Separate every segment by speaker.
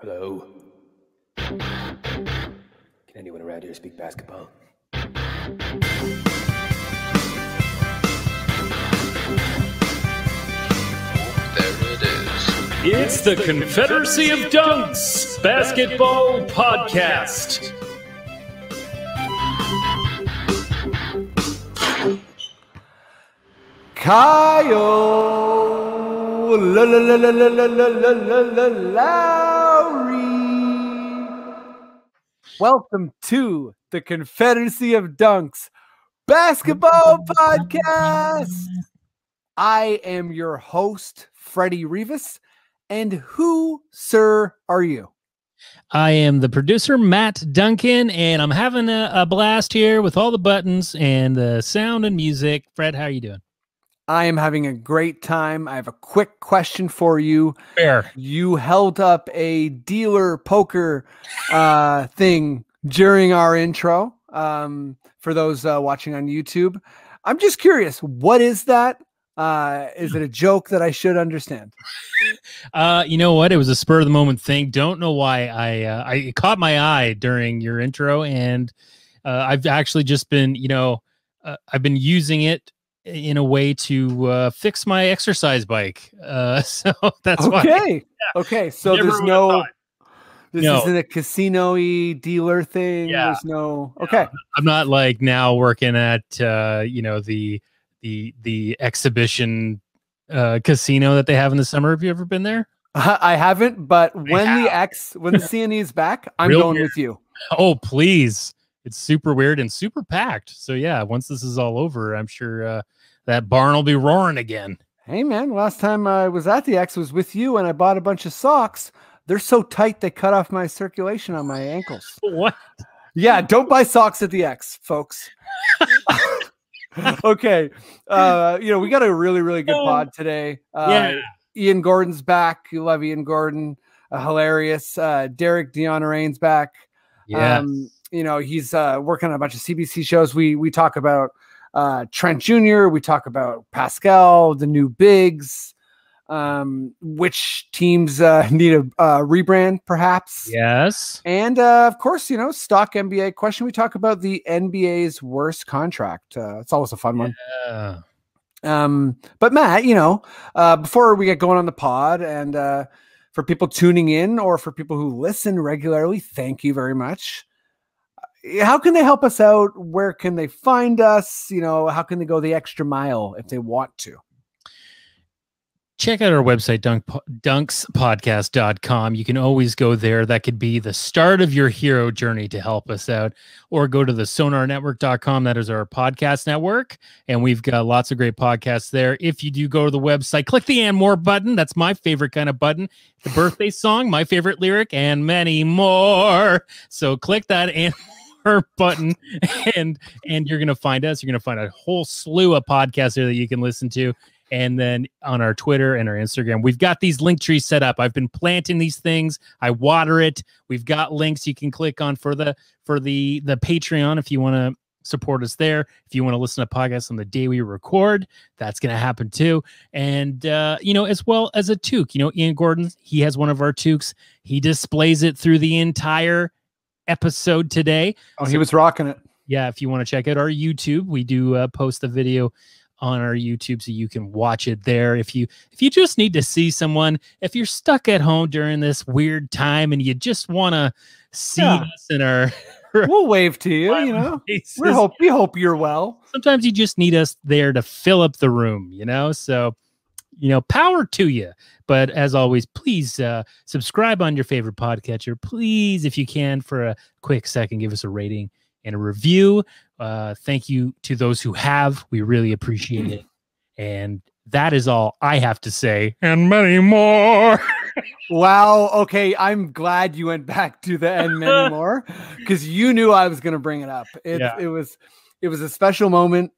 Speaker 1: Hello. Can anyone around here speak basketball?
Speaker 2: It's the Confederacy of Dunks Basketball Podcast.
Speaker 3: Kyle Lowry. Welcome to the Confederacy of Dunks Basketball Podcast. I am your host, Freddie. And who, sir, are you?
Speaker 2: I am the producer, Matt Duncan, and I'm having a blast here with all the buttons and the sound and music. Fred, how are you doing?
Speaker 3: I am having a great time. I have a quick question for you.
Speaker 2: Fair.
Speaker 3: You held up a dealer poker thing during our intro. For those watching on YouTube, I'm just curious, what is that? Is it a joke that I should understand?
Speaker 2: You know what? It was a spur of the moment thing. Don't know why I caught my eye during your intro, and I've actually just been, I've been using it in a way to fix my exercise bike. So that's why.
Speaker 3: Yeah. Okay. So this isn't a casino-y dealer thing.
Speaker 2: Yeah.
Speaker 3: There's no. Okay.
Speaker 2: I'm not like now working at the exhibition casino that they have in the summer. Have you ever been there?
Speaker 3: I haven't, but when the CNE is back, I'm going with you.
Speaker 2: Oh, please. It's super weird and super packed. So yeah, once this is all over, I'm sure that barn will be roaring again.
Speaker 3: Hey man, last time I was at the X was with you and I bought a bunch of socks. They're so tight they cut off my circulation on my ankles.
Speaker 2: What?
Speaker 3: Yeah, don't buy socks at the X, folks. Okay. We got a really, really good pod today. Ian Gordon's back. You love Ian Gordon. Hilarious. Derick Deonarain's back.
Speaker 2: Yeah.
Speaker 3: He's working on a bunch of CBC shows. We talk about Trent Jr. We talk about Pascal, the new bigs, which teams need a rebrand, perhaps.
Speaker 2: Yes.
Speaker 3: And of course, stock NBA question. We talk about the NBA's worst contract. It's always a fun one.
Speaker 2: Yeah.
Speaker 3: But Matt, before we get going on the pod, and for people tuning in or for people who listen regularly, thank you very much. How can they help us out? Where can they find us? How can they go the extra mile if they want to?
Speaker 2: Check out our website, dunkspodcast.com. You can always go there. That could be the start of your hero journey to help us out. Or go to the sonarnetwork.com. That is our podcast network. And we've got lots of great podcasts there. If you do go to the website, click the and more button. That's my favorite kind of button. The birthday song, my favorite lyric, and many more. So click that and more button and you're going to find us. You're going to find a whole slew of podcasts there that you can listen to. And then on our Twitter and our Instagram, we've got these link trees set up. I've been planting these things. I water it. We've got links you can click on for the Patreon if you want to support us there. If you want to listen to podcasts on the day we record, that's going to happen too. And as well as a toque. Ian Gordon, he has one of our toques. He displays it through the entire episode today.
Speaker 3: Oh, he was rocking it.
Speaker 2: Yeah, if you want to check out our YouTube, we do post the video on our YouTube so you can watch it there. If you just need to see someone, if you're stuck at home during this weird time and you just want to see us in our
Speaker 3: we'll wave to you, we hope you're well.
Speaker 2: Sometimes you just need us there to fill up the room, so power to you. But as always, please subscribe on your favorite podcatcher. Please, if you can, for a quick second, give us a rating and a review. Thank you to those who have. We really appreciate it. And that is all I have to say, and many more.
Speaker 3: Wow. Okay. I'm glad you went back to the and many more, because you knew I was going to bring it up. It was a special moment.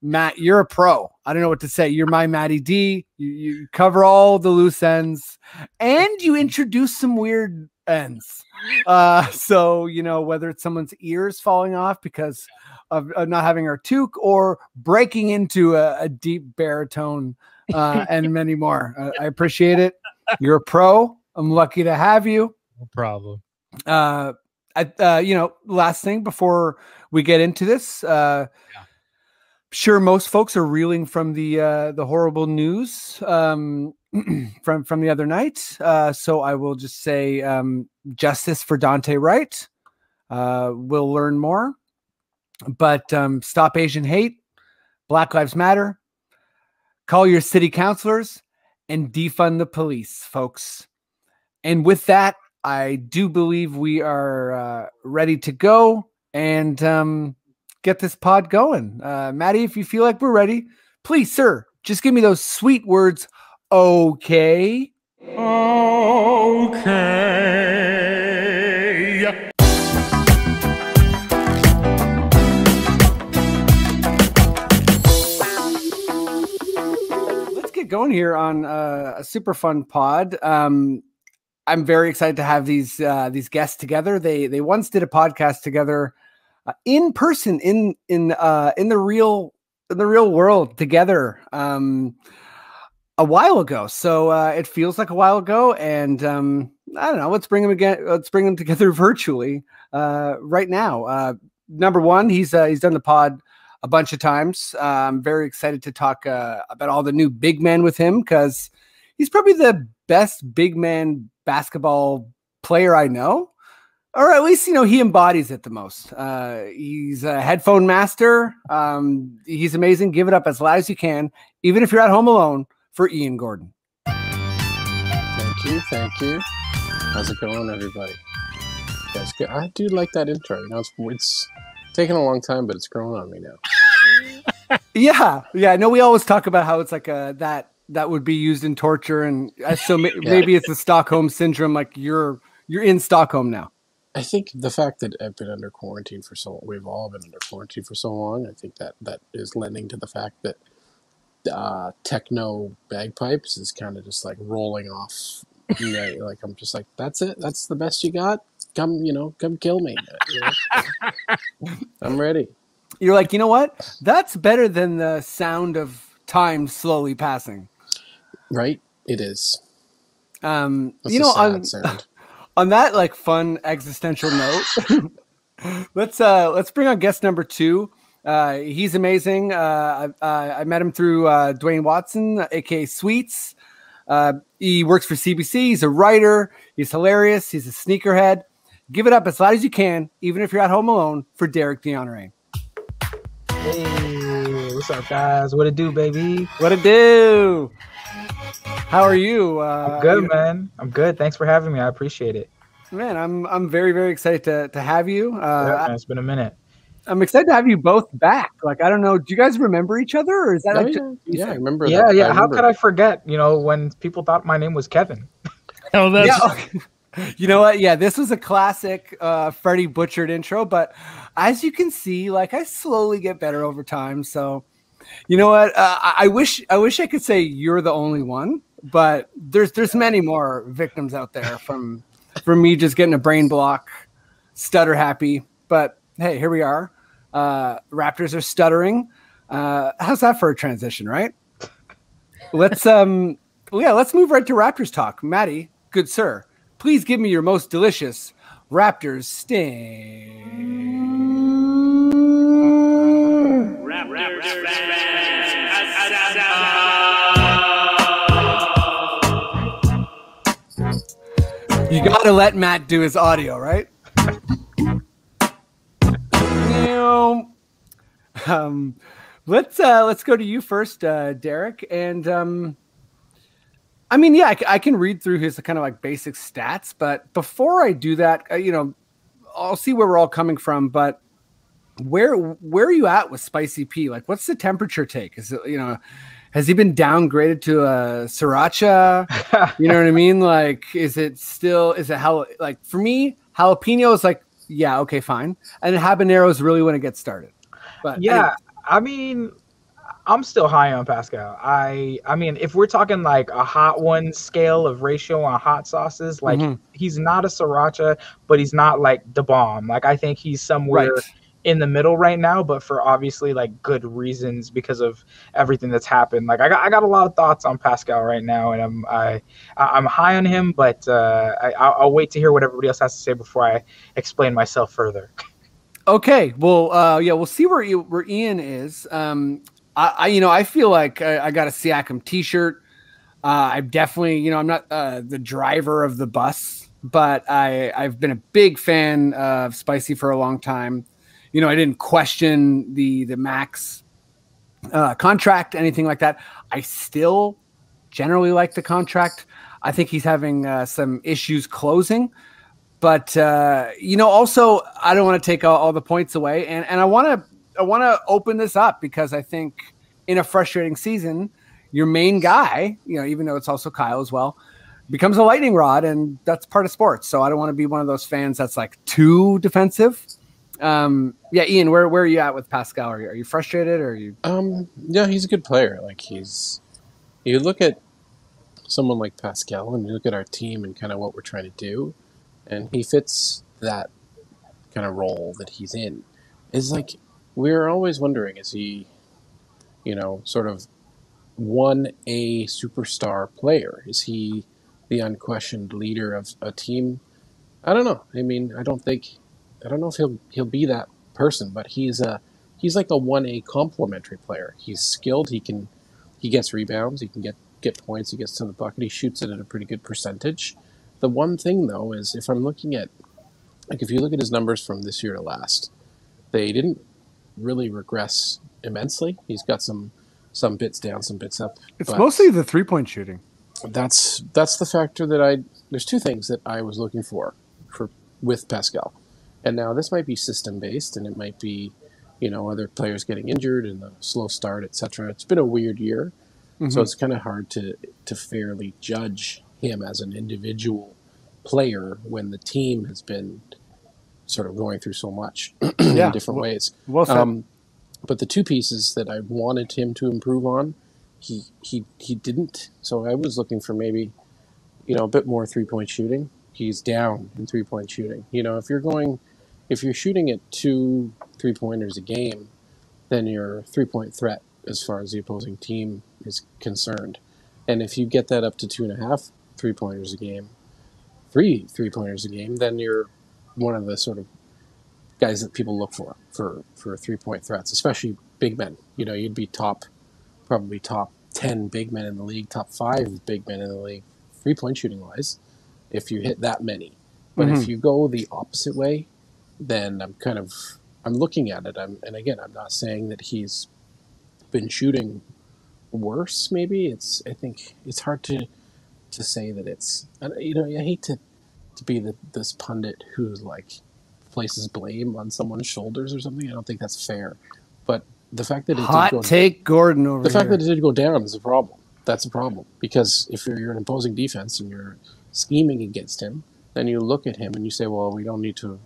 Speaker 3: Matt, you're a pro. I don't know what to say. You're my Matty D. You cover all the loose ends, and you introduce some weird ends. So whether it's someone's ears falling off because of not having our toque, or breaking into a deep baritone, and many more. I appreciate it. You're a pro. I'm lucky to have you.
Speaker 2: No problem.
Speaker 3: Last thing before we get into this, sure, most folks are reeling from the horrible news from the other night. So I will just say justice for Dante Wright. We'll learn more. But stop Asian hate. Black Lives Matter. Call your city councilors and defund the police, folks. And with that, I do believe we are ready to go and get this pod going. Maddie, if you feel like we're ready, please, sir, just give me those sweet words. Okay. Okay. Let's get going here on a super fun pod. I'm very excited to have these guests together. They once did a podcast together in person in the real world together a while ago. So it feels like a while ago, and I don't know. Let's bring them again. Let's bring them together virtually right now. Number one, he's done the pod a bunch of times. I'm very excited to talk about all the new big men with him because he's probably the best big man basketball player I know, or at least, he embodies it the most. He's a headphone master. He's amazing. Give it up as loud as you can, even if you're at home alone, for Ian Gordon.
Speaker 4: Thank you. How's it going, everybody? That's good. I do like that intro. It's taken a long time, but it's growing on me now.
Speaker 3: Yeah. I know we always talk about how it's like that would be used in torture, and so maybe it's the Stockholm syndrome. Like you're in Stockholm now.
Speaker 4: I think the fact that I've been under quarantine for so long, we've all been under quarantine for so long. I think that is lending to the fact that techno bagpipes is kind of just like rolling off. Like I'm just like, that's it. That's the best you got. Come kill me. I'm ready.
Speaker 3: You're like, you know what? That's better than the sound of time slowly passing.
Speaker 4: Right, it is.
Speaker 3: On that like fun existential note, let's bring on guest number 2. He's amazing. I met him through Dwayne Watson, aka Sweets. He works for CBC. He's a writer. He's hilarious. He's a sneakerhead. Give it up as loud as you can, even if you're at home alone, for Derick Deonarain.
Speaker 5: Hey, what's up, guys? What it do, baby?
Speaker 3: What it do? How are you?
Speaker 5: I'm good, man. I'm good. Thanks for having me. I appreciate it.
Speaker 3: Man, I'm very, very excited to have you.
Speaker 5: Yeah, man, it's been a minute.
Speaker 3: I'm excited to have you both back. Like, I don't know. Do you guys remember each other, or is that
Speaker 4: I remember.
Speaker 5: Yeah, yeah. How could I forget? When people thought my name was Kevin.
Speaker 2: Oh, that's.
Speaker 3: Yeah, okay. You know what? Yeah, this was a classic Freddie butchered intro, but as you can see, like I slowly get better over time. So, you know what? I wish I could say you're the only one, but there's many more victims out there from me just getting a brain block, stutter happy. But hey, here we are. Raptors are stuttering. How's that for a transition, right? Let's move right to Raptors talk. Maddie, good sir. Please give me your most delicious Raptors sting. You gotta let Matt do his audio, right? Let's go to you first, Derick, and I mean, yeah, I can read through his kind of like basic stats, but before I do that, I'll see where we're all coming from. But where are you at with Spicy P? Like, what's the temperature take? Is it, has he been downgraded to a sriracha? You know what I mean? Like, is it like for me, jalapeno is like, yeah, okay, fine, and habanero is really when it gets started. But
Speaker 5: yeah,
Speaker 3: anyway.
Speaker 5: I mean, I'm still high on Pascal. I mean, if we're talking like a hot one scale of ratio on hot sauces, like he's not a sriracha, but he's not like the bomb. Like I think he's somewhere in the middle right now, but for obviously like good reasons because of everything that's happened. Like I got a lot of thoughts on Pascal right now, and I'm high on him, but I'll wait to hear what everybody else has to say before I explain myself further.
Speaker 3: Okay, well, yeah, we'll see where Ian is. I feel like I got a Siakam T-shirt. I'm definitely, I'm not the driver of the bus, but I've been a big fan of Spicy for a long time. I didn't question the max contract, anything like that. I still generally like the contract. I think he's having some issues closing, but also I don't want to take all the points away, and I want to open this up because I think in a frustrating season, your main guy, even though it's also Kyle as well, becomes a lightning rod, and that's part of sports. So I don't want to be one of those fans that's like too defensive. Yeah, Ian, where are you at with Pascal? Are you frustrated, or are you?
Speaker 4: Yeah, he's a good player. Like you look at someone like Pascal, and you look at our team and kind of what we're trying to do, and he fits that kind of role that he's in. It's like we're always wondering, is he, sort of 1A superstar player? Is he the unquestioned leader of a team? I don't know. I mean, I don't know if he'll be that person, but he's like a 1A complementary player. He's skilled. He gets rebounds. He can get points. He gets to the bucket. He shoots it at a pretty good percentage. The one thing though is if I'm looking at, like, if you look at his numbers from this year to last, they didn't really regress immensely. He's got some bits down, some bits up.
Speaker 3: It's mostly the 3-point shooting.
Speaker 4: That's the factor that there's two things that I was looking for with Pascal. And now this might be system-based, and it might be, other players getting injured and the slow start, etc. It's been a weird year, so it's kind of hard to fairly judge him as an individual player when the team has been sort of going through so much in different ways.
Speaker 3: Well said.
Speaker 4: But the two pieces that I wanted him to improve on, he didn't. So I was looking for maybe, a bit more 3-point shooting. He's down in 3-point shooting. If you're shooting at 2 3-pointers a game, then you're a 3-point threat as far as the opposing team is concerned. And if you get that up to 2.5 3-pointers a game, 3 3-pointers a game, then you're one of the sort of guys that people look for 3-point threats, especially big men. You'd be probably top 10 big men in the league, top 5 big men in the league, 3-point shooting wise, if you hit that many. But if you go the opposite way, then I'm looking at it. And again, I'm not saying that he's been shooting worse. Maybe I think it's hard to say that it's, I hate to be this pundit who's like places blame on someone's shoulders or something. I don't think that's fair. But the fact that
Speaker 3: Gordon over
Speaker 4: the fact
Speaker 3: here.
Speaker 4: that it did go down is a problem. That's a problem, because if you're an opposing defense and you're scheming against him, then you look at him and you say, well, we don't need to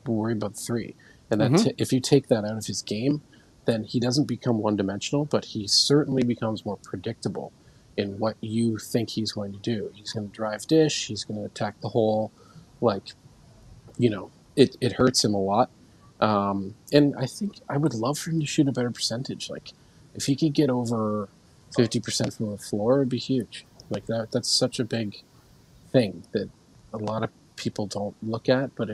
Speaker 4: worry about 3. And that if you take that out of his game, then he doesn't become one-dimensional, but he certainly becomes more predictable in what you think he's going to do. He's going to drive dish. He's going to attack the hole. It hurts him a lot. And I think I would love for him to shoot a better percentage. Like, if he could get over 50% from the floor, it would be huge. Like, that's such a big thing that a lot of people don't look at. But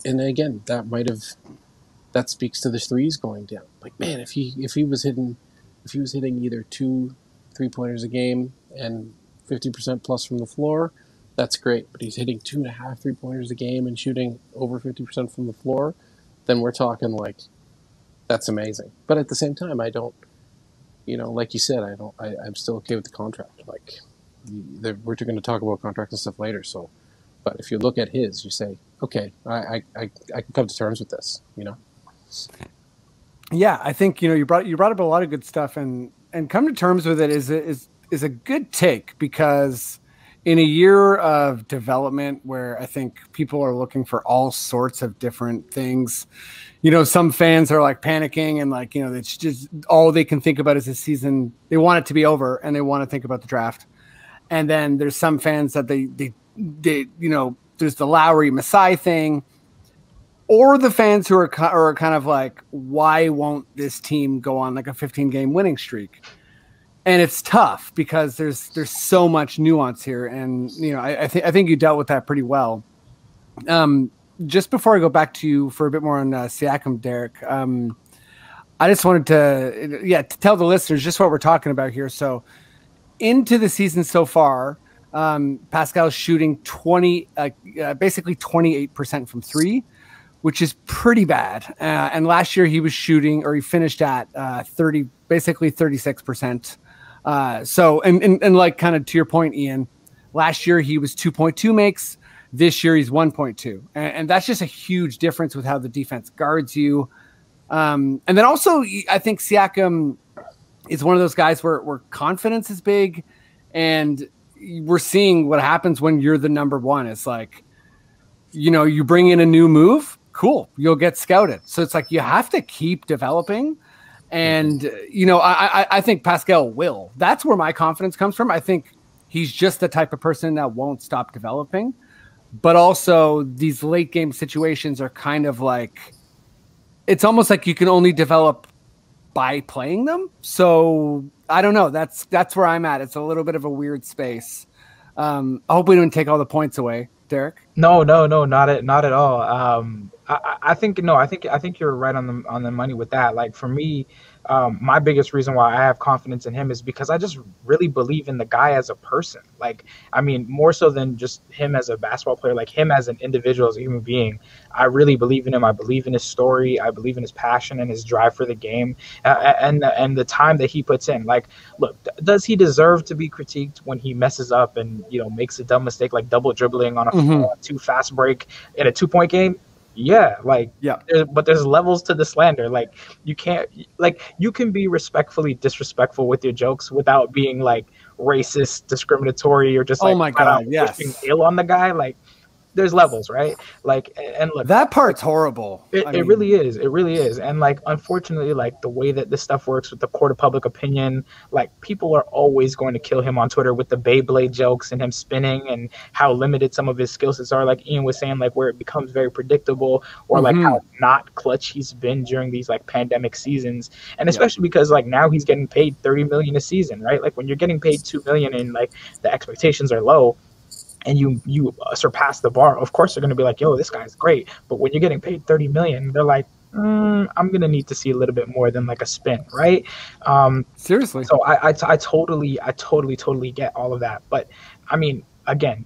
Speaker 4: and again, that speaks to the threes going down. Like, man, if he was hitting either 2 3-pointers a game and 50% plus from the floor, that's great. But he's hitting 2.5 3-pointers a game and shooting over 50% from the floor, then we're talking like, that's amazing. But at the same time, I don't, like you said, I'm still okay with the contract. Like, we're going to talk about contracts and stuff later. So, but if you look at his, you say, okay, I can come to terms with this.
Speaker 3: Yeah, I think you brought up a lot of good stuff, and come to terms with it is a good take, because in a year of development where I think people are looking for all sorts of different things, some fans are like panicking and like, it's just all they can think about is the season. They want it to be over and they want to think about the draft. And then there's some fans that they there's the Lowry Masai thing, or the fans who are kind of like, why won't this team go on like a 15-game winning streak? And it's tough because there's so much nuance here, and I think you dealt with that pretty well. Just before I go back to you for a bit more on Siakam, Derick, I just wanted to tell the listeners just what we're talking about here. So into the season so far, Pascal's shooting basically 28% from three, which is pretty bad. And last year he finished at basically 36%. So like kind of to your point, Ian, last year he was 2.2 makes. This year he's 1.2, and that's just a huge difference with how the defense guards you. And then also, I think Siakam is one of those guys where confidence is big, and we're seeing what happens when you're the number one. It's like, you bring in a new move, cool, you'll get scouted. So it's like you have to keep developing. And, I think Pascal will. That's where my confidence comes from. I think he's just the type of person that won't stop developing. But also these late game situations are kind of like, it's almost like you can only develop by playing them. So I don't know. That's where I'm at. It's a little bit of a weird space. I hope we didn't take all the points away, Derick.
Speaker 5: No, not at all. I think you're right on the money with that. Like for me, my biggest reason why I have confidence in him is because I just really believe in the guy as a person. Like, I mean, more so than just him as a basketball player, like him as an individual, as a human being. I really believe in him. I believe in his story. I believe in his passion and his drive for the game, and the time that he puts in. Like, look, does he deserve to be critiqued when he messes up and makes a dumb mistake like double dribbling on a too fast break in a 2-point game? Yeah, but there's levels to the slander. Like you can be respectfully disrespectful with your jokes without being like racist, discriminatory, or just like,
Speaker 3: oh my God, yes,
Speaker 5: being ill on the guy. Like there's levels, right? Like, and look,
Speaker 3: that part's horrible.
Speaker 5: It really is. It really is. And like, unfortunately, like the way that this stuff works with the court of public opinion, like people are always going to kill him on Twitter with the Beyblade jokes and him spinning and how limited some of his skill sets are. Like Ian was saying, like where it becomes very predictable, or like how not clutch he's been during these like pandemic seasons. And especially because like now he's getting paid $30 million a season, right? Like when you're getting paid $2 million and like the expectations are low, and you surpass the bar, of course they're going to be like, yo, this guy's great. But when you're getting paid $30 million, they're like, I'm going to need to see a little bit more than like a spin, right?
Speaker 3: Seriously.
Speaker 5: So I totally get all of that. But I mean, again,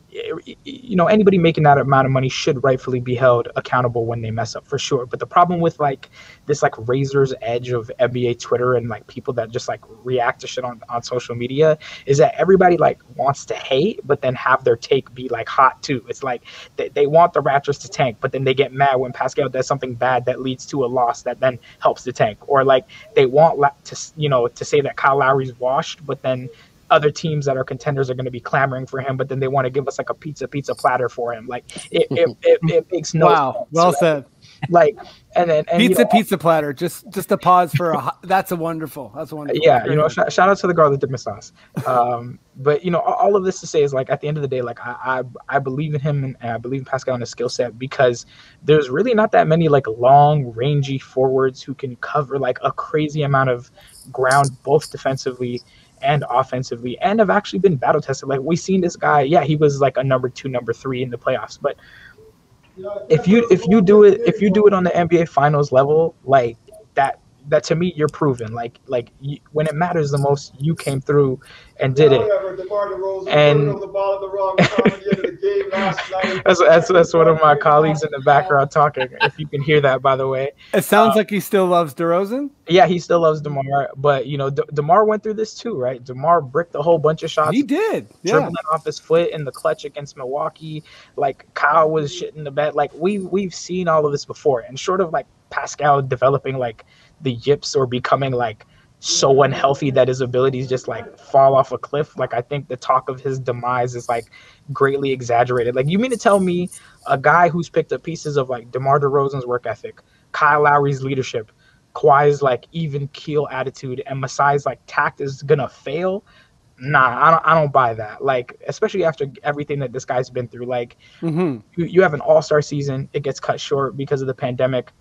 Speaker 5: anybody making that amount of money should rightfully be held accountable when they mess up, for sure. But the problem with like this like razor's edge of NBA Twitter and like people that just like react to shit on social media is that everybody like wants to hate, but then have their take be like hot too. It's like they want the Raptors to tank, but then they get mad when Pascal does something bad that leads to a loss that then helps the tank. Or like they want to say that Kyle Lowry's washed, but then other teams that are contenders are going to be clamoring for him, but then they want to give us like a pizza platter for him. Like it makes no sense.
Speaker 3: Well said.
Speaker 5: Like, and
Speaker 3: pizza platter. Just a pause for that's wonderful.
Speaker 5: Yeah. Shout out to the girl that did my sauce. But all of this to say is like, at the end of the day, like I believe in him and I believe in Pascal and his skill set, because there's really not that many like long rangy forwards who can cover like a crazy amount of ground, both defensively and offensively, and have actually been battle tested. Like we've seen this guy, he was like a number 2, number 3 in the playoffs. But if you do it on the NBA Finals level, like that to me, you're proven. Like when it matters the most, you came through and did it. And that's one of my colleagues in the background talking. If you can hear that, by the way.
Speaker 3: It sounds like he still loves DeRozan.
Speaker 5: Yeah, he still loves DeMar, but DeMar went through this too, right? DeMar bricked a whole bunch of shots.
Speaker 3: He did,
Speaker 5: dribbling off his foot in the clutch against Milwaukee. Like Kyle was shitting the bed. Like we've seen all of this before, and short of like Pascal developing like the yips or becoming like so unhealthy that his abilities just like fall off a cliff, like I think the talk of his demise is like greatly exaggerated. Like you mean to tell me a guy who's picked up pieces of like DeMar DeRozan's work ethic, Kyle Lowry's leadership, Kawhi's like even keel attitude, and Masai's like tact is gonna fail nah, I don't buy that. Like, especially after everything that this guy's been through. Like, you have an all-star season, it gets cut short because of the pandemic.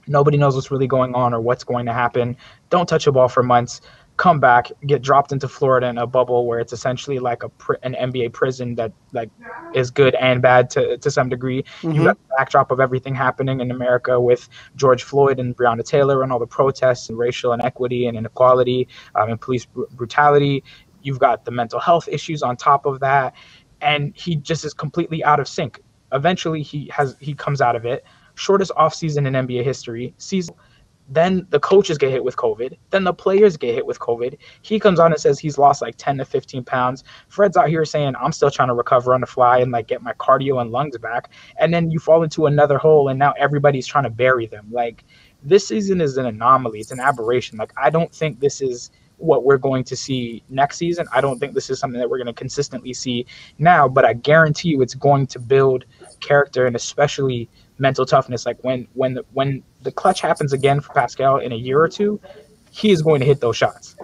Speaker 5: Nobody knows what's really going on or what's going to happen. Don't touch a ball for months. Come back, get dropped into Florida in a bubble where it's essentially like an NBA prison that like is good and bad to some degree. You got the backdrop of everything happening in America with George Floyd and Breonna Taylor and all the protests and racial inequity and inequality and police brutality. You've got the mental health issues on top of that, and he just is completely out of sync. Eventually, he comes out of it. Shortest offseason in NBA history. Then the coaches get hit with COVID. Then the players get hit with COVID. He comes on and says he's lost like 10 to 15 pounds. Fred's out here saying, I'm still trying to recover on the fly and like get my cardio and lungs back. And then you fall into another hole and now everybody's trying to bury them. Like, this season is an anomaly. It's an aberration. Like, I don't think this is what we're going to see next season. I don't think this is something that we're going to consistently see now, but I guarantee you it's going to build character and especially mental toughness. Like when the clutch happens again for Pascal in a year or two, he is going to hit those shots.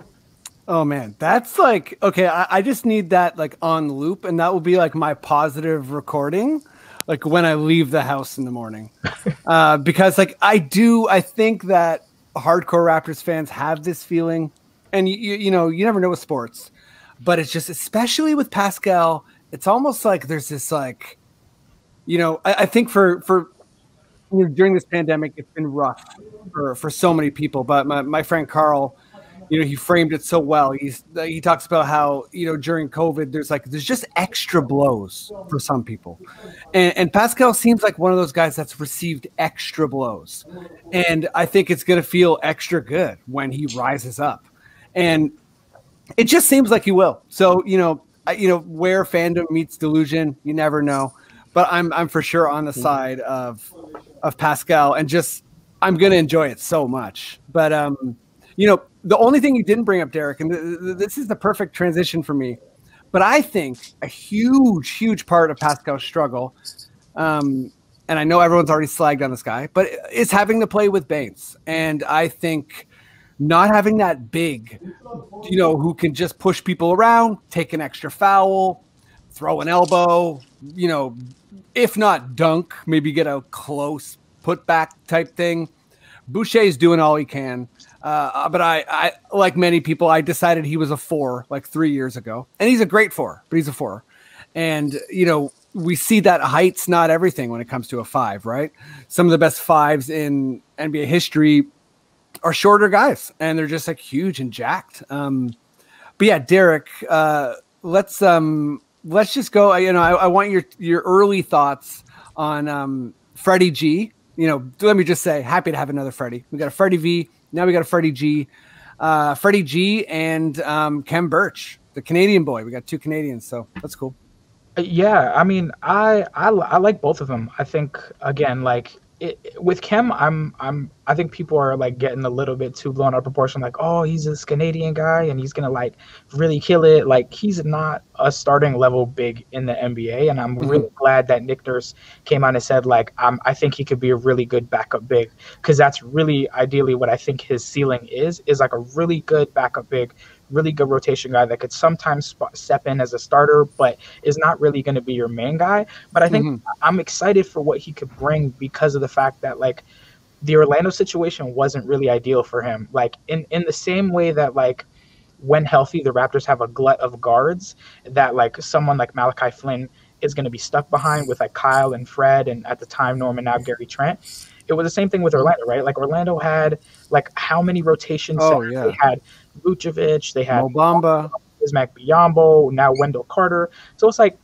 Speaker 3: Oh man, that's like, okay, I just need that like on loop, and that will be like my positive recording, like when I leave the house in the morning. Because like I think that hardcore Raptors fans have this feeling, and you know, you never know with sports, but it's just, especially with Pascal, it's almost like there's this like, you know, I think for you know, during this pandemic, it's been rough for so many people. But my friend Carl, you know, he framed it so well. He talks about how, you know, during COVID, there's just extra blows for some people, and Pascal seems like one of those guys that's received extra blows, and I think it's gonna feel extra good when he rises up, and it just seems like he will. So you know, where fandom meets delusion, you never know. But I'm for sure on the side of Pascal, and just I'm gonna enjoy it so much. But you know, the only thing you didn't bring up, Derick, and this is the perfect transition for me, but I think a huge part of Pascal's struggle, and I know everyone's already slagged on this guy, but is having to play with Baines, and I think not having that big, you know, who can just push people around, take an extra foul, throw an elbow, you know, if not dunk, maybe get a close putback type thing. Boucher's doing all he can. But I, like many people, I decided he was a 4 like 3 years ago. And he's a great 4, but he's a 4. And, you know, we see that height's not everything when it comes to a 5, right? Some of the best 5s in NBA history are shorter guys, and they're just like huge and jacked. But yeah, Derick, let's just go. You know, I want your early thoughts on Freddie G. You know, let me just say, happy to have another Freddie. We got a Freddie V. Now we got a Freddie G. Freddie G and Khem Birch, the Canadian boy. We got 2 Canadians, so that's cool.
Speaker 5: Yeah, I mean, I like both of them. I think again, like with Khem, I think people are like getting a little bit too blown out of proportion. Like, oh, he's this Canadian guy and he's gonna like really kill it. Like, he's not a starting level big in the NBA, and I'm really glad that Nick Nurse came out and said like, I think he could be a really good backup big, because that's really ideally what I think his ceiling is like a really good backup big, really good rotation guy that could sometimes step in as a starter, but is not really going to be your main guy. But I think I'm excited for what he could bring, because of the fact that like the Orlando situation wasn't really ideal for him. Like in the same way that like when healthy, the Raptors have a glut of guards that like someone like Malachi Flynn is going to be stuck behind with like Kyle and Fred, and at the time Norman, now Gary Trent. It was the same thing with Orlando, right? Like Orlando had like how many rotations?
Speaker 3: Oh, yeah.
Speaker 5: They had Vucevic, they had
Speaker 3: Mobamba,
Speaker 5: Bismack Biyombo, now Wendell Carter. So it's like,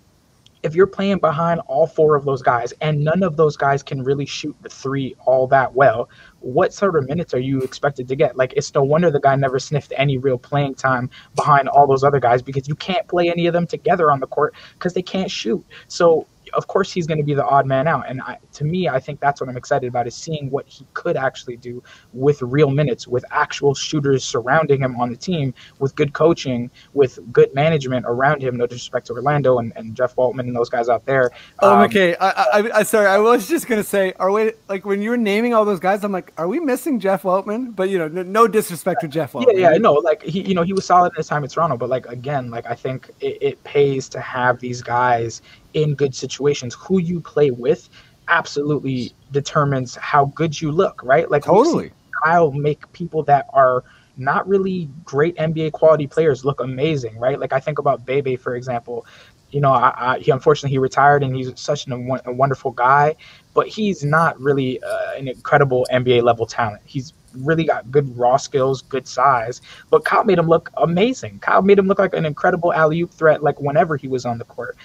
Speaker 5: if you're playing behind all 4 of those guys and none of those guys can really shoot the 3 all that well, what sort of minutes are you expected to get? Like, it's no wonder the guy never sniffed any real playing time behind all those other guys, because you can't play any of them together on the court because they can't shoot. So of course he's going to be the odd man out. And to me, I think that's what I'm excited about, is seeing what he could actually do with real minutes, with actual shooters surrounding him on the team, with good coaching, with good management around him. No disrespect to Orlando and Jeff Waltman and those guys out there.
Speaker 3: Okay. I sorry. I was just going to say, are we, like, when you were naming all those guys, I'm like, are we missing Jeff Weltman? But, no disrespect to Jeff Weltman.
Speaker 5: Yeah, no, like he was solid in his time in Toronto, but like, again, like I think it pays to have these guys in good situations. Who you play with absolutely determines how good you look, right? Like,
Speaker 3: totally.
Speaker 5: Kyle make people that are not really great NBA quality players look amazing, right? Like I think about Bebe, for example. He unfortunately he retired, and he's such a wonderful guy, but he's not really an incredible NBA level talent. He's really got good raw skills, good size, but Kyle made him look amazing. Kyle made him look like an incredible alley-oop threat, like whenever he was on the court,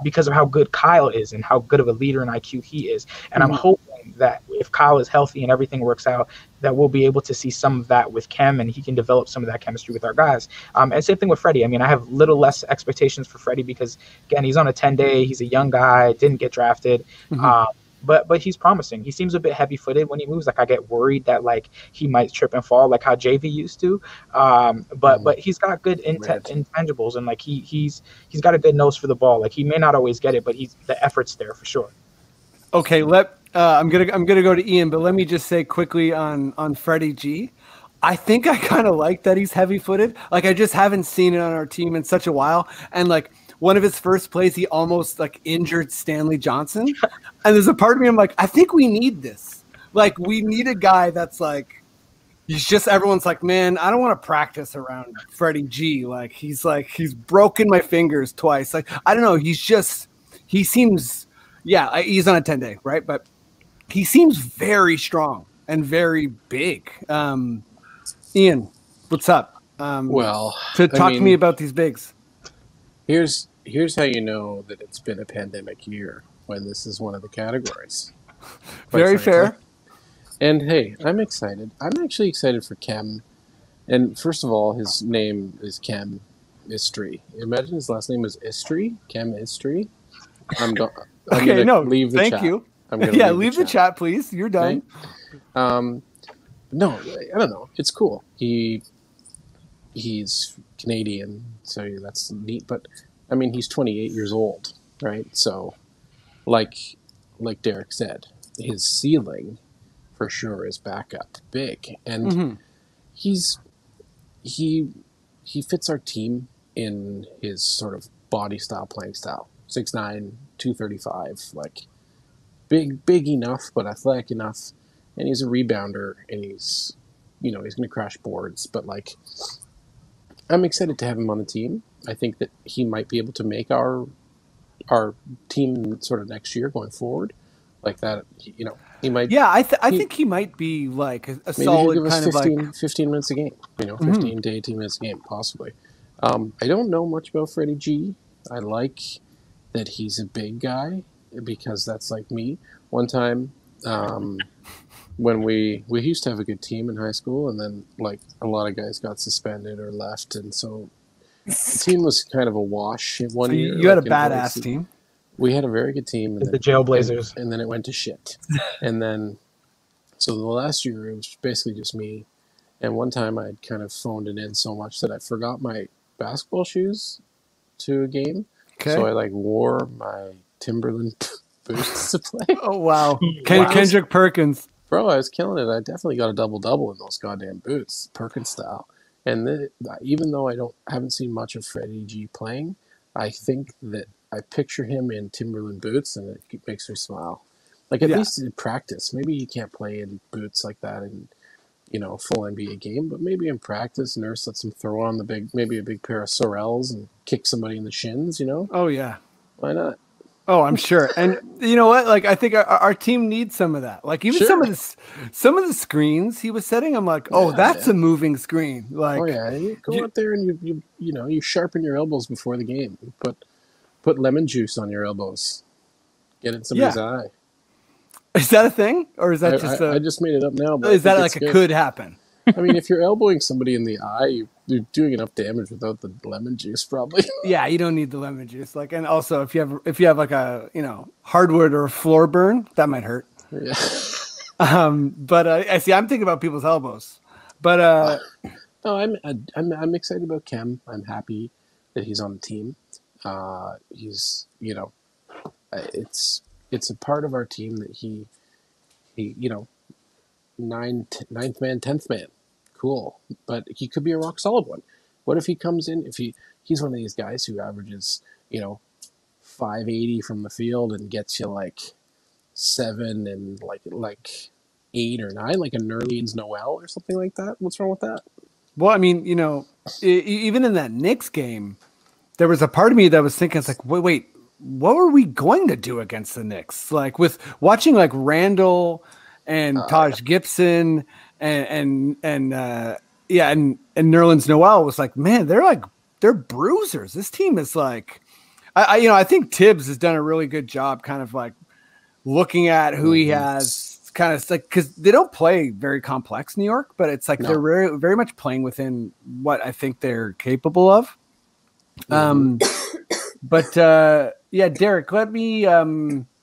Speaker 5: because of how good Kyle is and how good of a leader and IQ he is. And I'm hoping that if Kyle is healthy and everything works out, that we'll be able to see some of that with Khem, and he can develop some of that chemistry with our guys. And same thing with Freddie. I mean, I have little less expectations for Freddie because, again, he's on a 10-day. He's a young guy, didn't get drafted. But he's promising. He seems a bit heavy-footed when he moves. Like I get worried that like he might trip and fall, like how JV used to. But he's got good intangibles, and like he's got a good nose for the ball. Like he may not always get it, but the effort's there for sure.
Speaker 3: Okay, I'm gonna go to Ian, but let me just say quickly on Freddie G. I think I kind of like that he's heavy-footed. Like I just haven't seen it on our team in such a while, and like. One of his first plays, he almost like injured Stanley Johnson. And there's a part of me, I'm like, I think we need this. Like, we need a guy that's like, everyone's like, man, I don't want to practice around Freddie G. Like, he's broken my fingers twice. Like, I don't know. He seems, he's on a 10-day, right? But he seems very strong and very big. Ian, what's up? Talk to me about these bigs.
Speaker 4: Here's how you know that it's been a pandemic year, when this is one of the categories.
Speaker 3: Very fair.
Speaker 4: And hey, I'm excited. I'm actually excited for Khem. And first of all, his name is Khem Istri. Imagine his last name was Istri, Khem Istri. I'm gonna leave the chat.
Speaker 3: Thank you. Leave the chat, please. You're done.
Speaker 4: Right? No, I don't know. It's cool. He's Canadian, so that's neat. But I mean, he's 28 years old, right? So, like Derick said, his ceiling for sure is back up big, and he fits our team in his sort of body style, playing style. 6'9", 235, like big enough, but athletic enough, and he's a rebounder, and he's going to crash boards, but like. I'm excited to have him on the team. I think that he might be able to make our team sort of next year going forward, like that. He might. Yeah,
Speaker 3: I think he might be like a solid
Speaker 4: give us
Speaker 3: kind of
Speaker 4: 15 minutes a game. 15 to 18 minutes a game, possibly. I don't know much about Freddie G. I like that he's a big guy because that's like me. One time. When we used to have a good team in high school, and then like a lot of guys got suspended or left, and so the team was kind of a wash one year.
Speaker 3: You had a badass team.
Speaker 4: We had a very good team. And
Speaker 5: the Jailblazers.
Speaker 4: And then it went to shit. And then, so the last year it was basically just me. And one time I'd kind of phoned it in so much that I forgot my basketball shoes to a game. Okay. So I like wore my Timberland boots to play.
Speaker 3: Oh, wow. Kendrick Perkins.
Speaker 4: Bro, I was killing it. I definitely got a double-double in those goddamn boots, Perkins style. And even though I haven't seen much of Freddie G playing, I think that I picture him in Timberland boots, and it makes me smile. Like at least in practice, maybe you can't play in boots like that in a full NBA game, but maybe in practice, Nurse lets him throw on a big pair of Sorels and kick somebody in the shins.
Speaker 3: Oh yeah,
Speaker 4: why not?
Speaker 3: Oh, I'm sure. And you know what? Like, I think our team needs some of that. Like, even some of the screens he was setting, I'm like, that's a moving screen. Like,
Speaker 4: you go out there and you sharpen your elbows before the game. You put lemon juice on your elbows. Get in somebody's eye.
Speaker 3: Is that a thing, or is that
Speaker 4: I just made it up now? But
Speaker 3: is that like it could happen?
Speaker 4: I mean, if you're elbowing somebody in the eye, you're doing enough damage without the lemon juice, probably.
Speaker 3: Yeah, you don't need the lemon juice. Like, and also if you have like a hardwood or a floor burn, that might hurt.
Speaker 4: Yeah.
Speaker 3: But I see. I'm thinking about people's elbows. But
Speaker 4: no, I'm excited about Khem. I'm happy that he's on the team. He's it's a part of our team that he ninth man, 10th man. Cool. But he could be a rock solid one. What if he comes in, he's one of these guys who averages, 580 from the field and gets you like 7 and like 8 or 9, like a Nerlens Noel or something like that? What's wrong with that?
Speaker 3: Well, I mean, even in that Knicks game, there was a part of me that was thinking, it's like, wait, what were we going to do against the Knicks? Like with watching like Randall and Taj Gibson and Nerlens Noel was like, man, they're bruisers. This team is like, I think Tibbs has done a really good job kind of like looking at who he has, kind of like, because they don't play very complex New York, but it's like they're very, very much playing within what I think they're capable of. But Derick, let me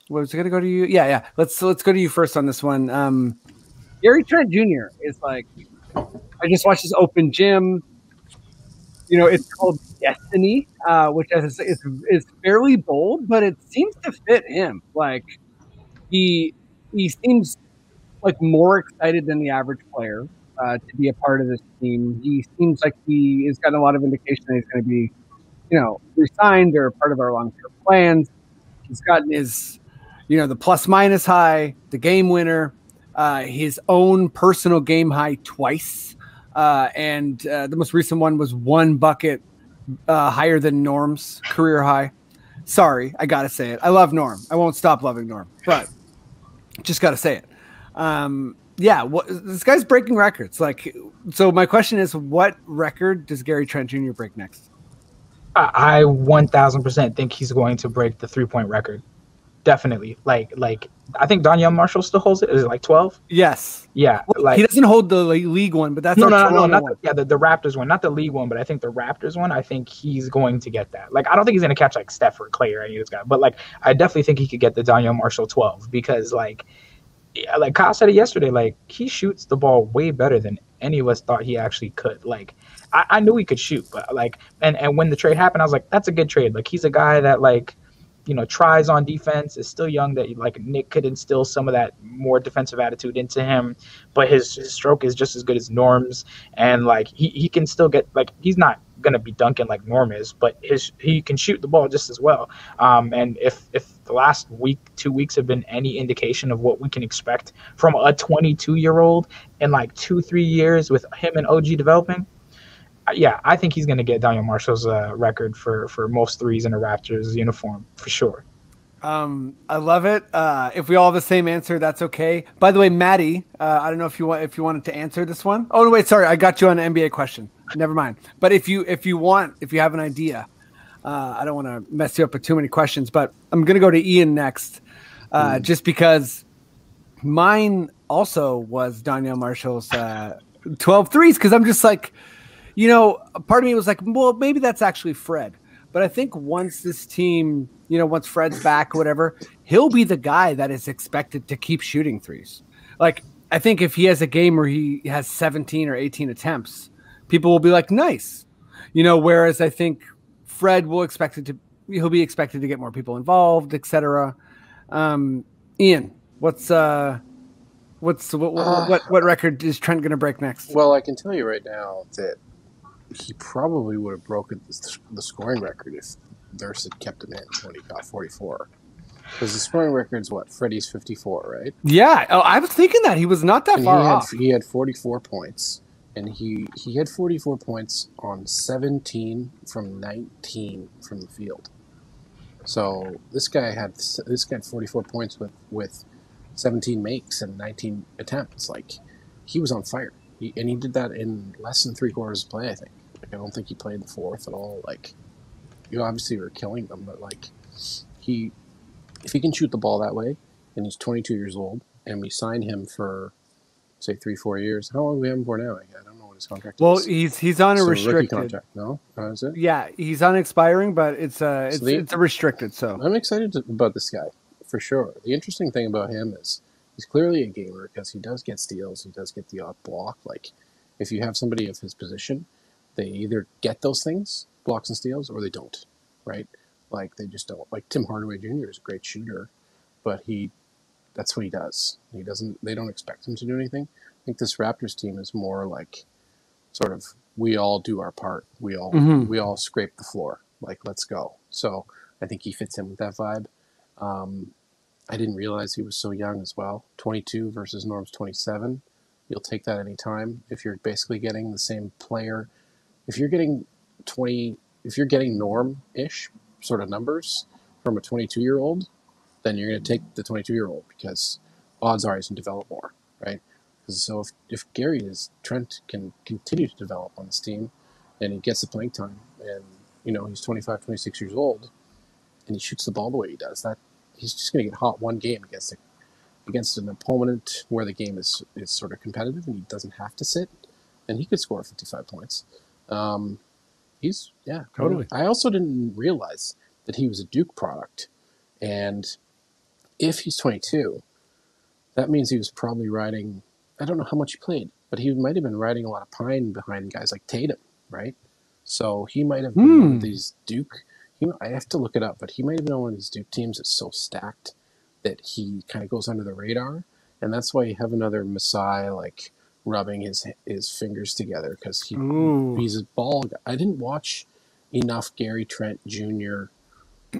Speaker 3: was it gonna go to you? Yeah. Let's go to you first on this one. Gary Trent Jr. is like, I just watched his open gym. It's called Destiny, which is fairly bold, but it seems to fit him. Like he seems like more excited than the average player to be a part of this team. He seems like he has gotten a lot of indication that he's going to be, re-signed or part of our long-term plans. He's gotten his, the plus-minus high, the game winner, his own personal game high twice. And the most recent one was 1 bucket higher than Norm's career high. Sorry, I got to say it. I love Norm. I won't stop loving Norm, but just got to say it. This guy's breaking records. Like, so my question is, what record does Gary Trent Jr. break next?
Speaker 5: I 1000% think he's going to break the 3-point record. Definitely. Like I think Donyell Marshall still holds it. Is it like 12?
Speaker 3: Yes.
Speaker 5: Yeah.
Speaker 3: Well, he doesn't hold the league one, but that's
Speaker 5: no, not the Raptors one, not the league one, but I think the Raptors one. I think he's going to get that. Like, I don't think he's going to catch like Steph or Clay or any of this guy, but like I definitely think he could get the Donyell Marshall 12 because like Kyle said it yesterday. Like he shoots the ball way better than any of us thought he actually could. Like I knew he could shoot, but like and when the trade happened, I was like, that's a good trade. Like he's a guy that like, tries on defense, is still young, that like Nick could instill some of that more defensive attitude into him, but his stroke is just as good as Norm's, and like he can still get, like, he's not gonna be dunking like Norm is, but he can shoot the ball just as well. And if the last 2 weeks have been any indication of what we can expect from a 22-year-old in like 2-3 years with him and OG developing, yeah, I think he's going to get Donyell Marshall's record for most threes in a Raptors uniform for sure.
Speaker 3: I love it. If we all have the same answer, that's okay. By the way, Maddie, I don't know if you wanted to answer this one. Oh no, wait, sorry, I got you on an NBA question. Never mind. But if you have an idea, I don't want to mess you up with too many questions. But I'm going to go to Ian next, just because mine also was Donyell Marshall's 12 threes. Because I'm just like, part of me was like, well, maybe that's actually Fred. But I think once this team, once Fred's back or whatever, he'll be the guy that is expected to keep shooting threes. Like, I think if he has a game where he has 17 or 18 attempts, people will be like, nice. Whereas I think Fred he'll be expected to get more people involved, etc. Ian, what record is Trent going to break next?
Speaker 4: Well, I can tell you right now that he probably would have broken the scoring record if Durst had kept him in when he got 44. Because the scoring record's what? Freddie's 54, right?
Speaker 3: Yeah. Oh, I was thinking that. He was not that far off.
Speaker 4: He had 44 points. And he had 44 points on 17 from 19 from the field. So this guy had 44 points with 17 makes and 19 attempts. Like, he was on fire. He did that in less than 3/4 of play, I think. Like, I don't think he played the fourth at all. Like, obviously were killing them, but like, if he can shoot the ball that way, and he's 22 years old, and we sign him for say 3-4 years. How long do we have him for now? I don't know what his contract
Speaker 3: Well,
Speaker 4: is.
Speaker 3: he's on a
Speaker 4: Rookie
Speaker 3: restricted
Speaker 4: contract. No, is it?
Speaker 3: Yeah, he's on expiring, but it's a restricted. So
Speaker 4: I'm excited about this guy for sure. The interesting thing about him is he's clearly a gamer because he does get steals. He does get the odd block. Like if you have somebody of his position, they either get those things, blocks and steals, or they don't. Right? Like they just don't. Like Tim Hardaway Jr. is a great shooter, but that's what he does. They don't expect him to do anything. I think this Raptors team is more like sort of we all do our part. We all scrape the floor. Like let's go. So I think he fits in with that vibe. I didn't realize he was so young as well. 22 versus Norm's 27. You'll take that any time. If you're basically getting the same player, if you're getting Norm-ish sort of numbers from a 22-year-old, then you're going to take the 22-year-old because odds are he's going to develop more, right? So if Trent can continue to develop on this team and he gets the playing time and, he's 25, 26 years old and he shoots the ball the way he does, that he's just going to get hot one game against an opponent where the game is sort of competitive and he doesn't have to sit, and he could score 55 points. Totally. I also didn't realize that he was a Duke product, and if he's 22, that means he was probably riding, I don't know how much he played, but he might have been riding a lot of pine behind guys like Tatum, right? So he might have been one of these Duke, I have to look it up, but he might have been one of these Duke teams that's so stacked that he kind of goes under the radar, and that's why you have another Masai like rubbing his fingers together because he's a ball guy. I didn't watch enough Gary Trent Jr.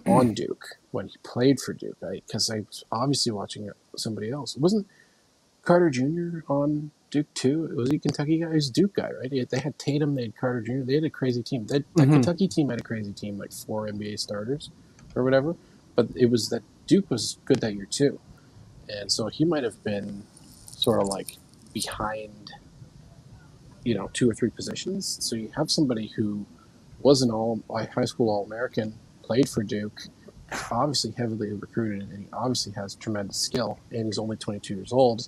Speaker 4: on Duke when he played for Duke, because I was obviously watching somebody else. Wasn't Carter Jr. on Duke too? Was he a Kentucky guy? He was a Duke guy, right? They had Tatum, they had Carter Jr. They had a crazy team. That Kentucky team had a crazy team, like 4 NBA starters or whatever. But it was that Duke was good that year too. And so he might have been sort of like behind, 2 or 3 positions. So you have somebody who was an high school All-American, played for Duke, obviously heavily recruited, and he obviously has tremendous skill, and he's only 22 years old.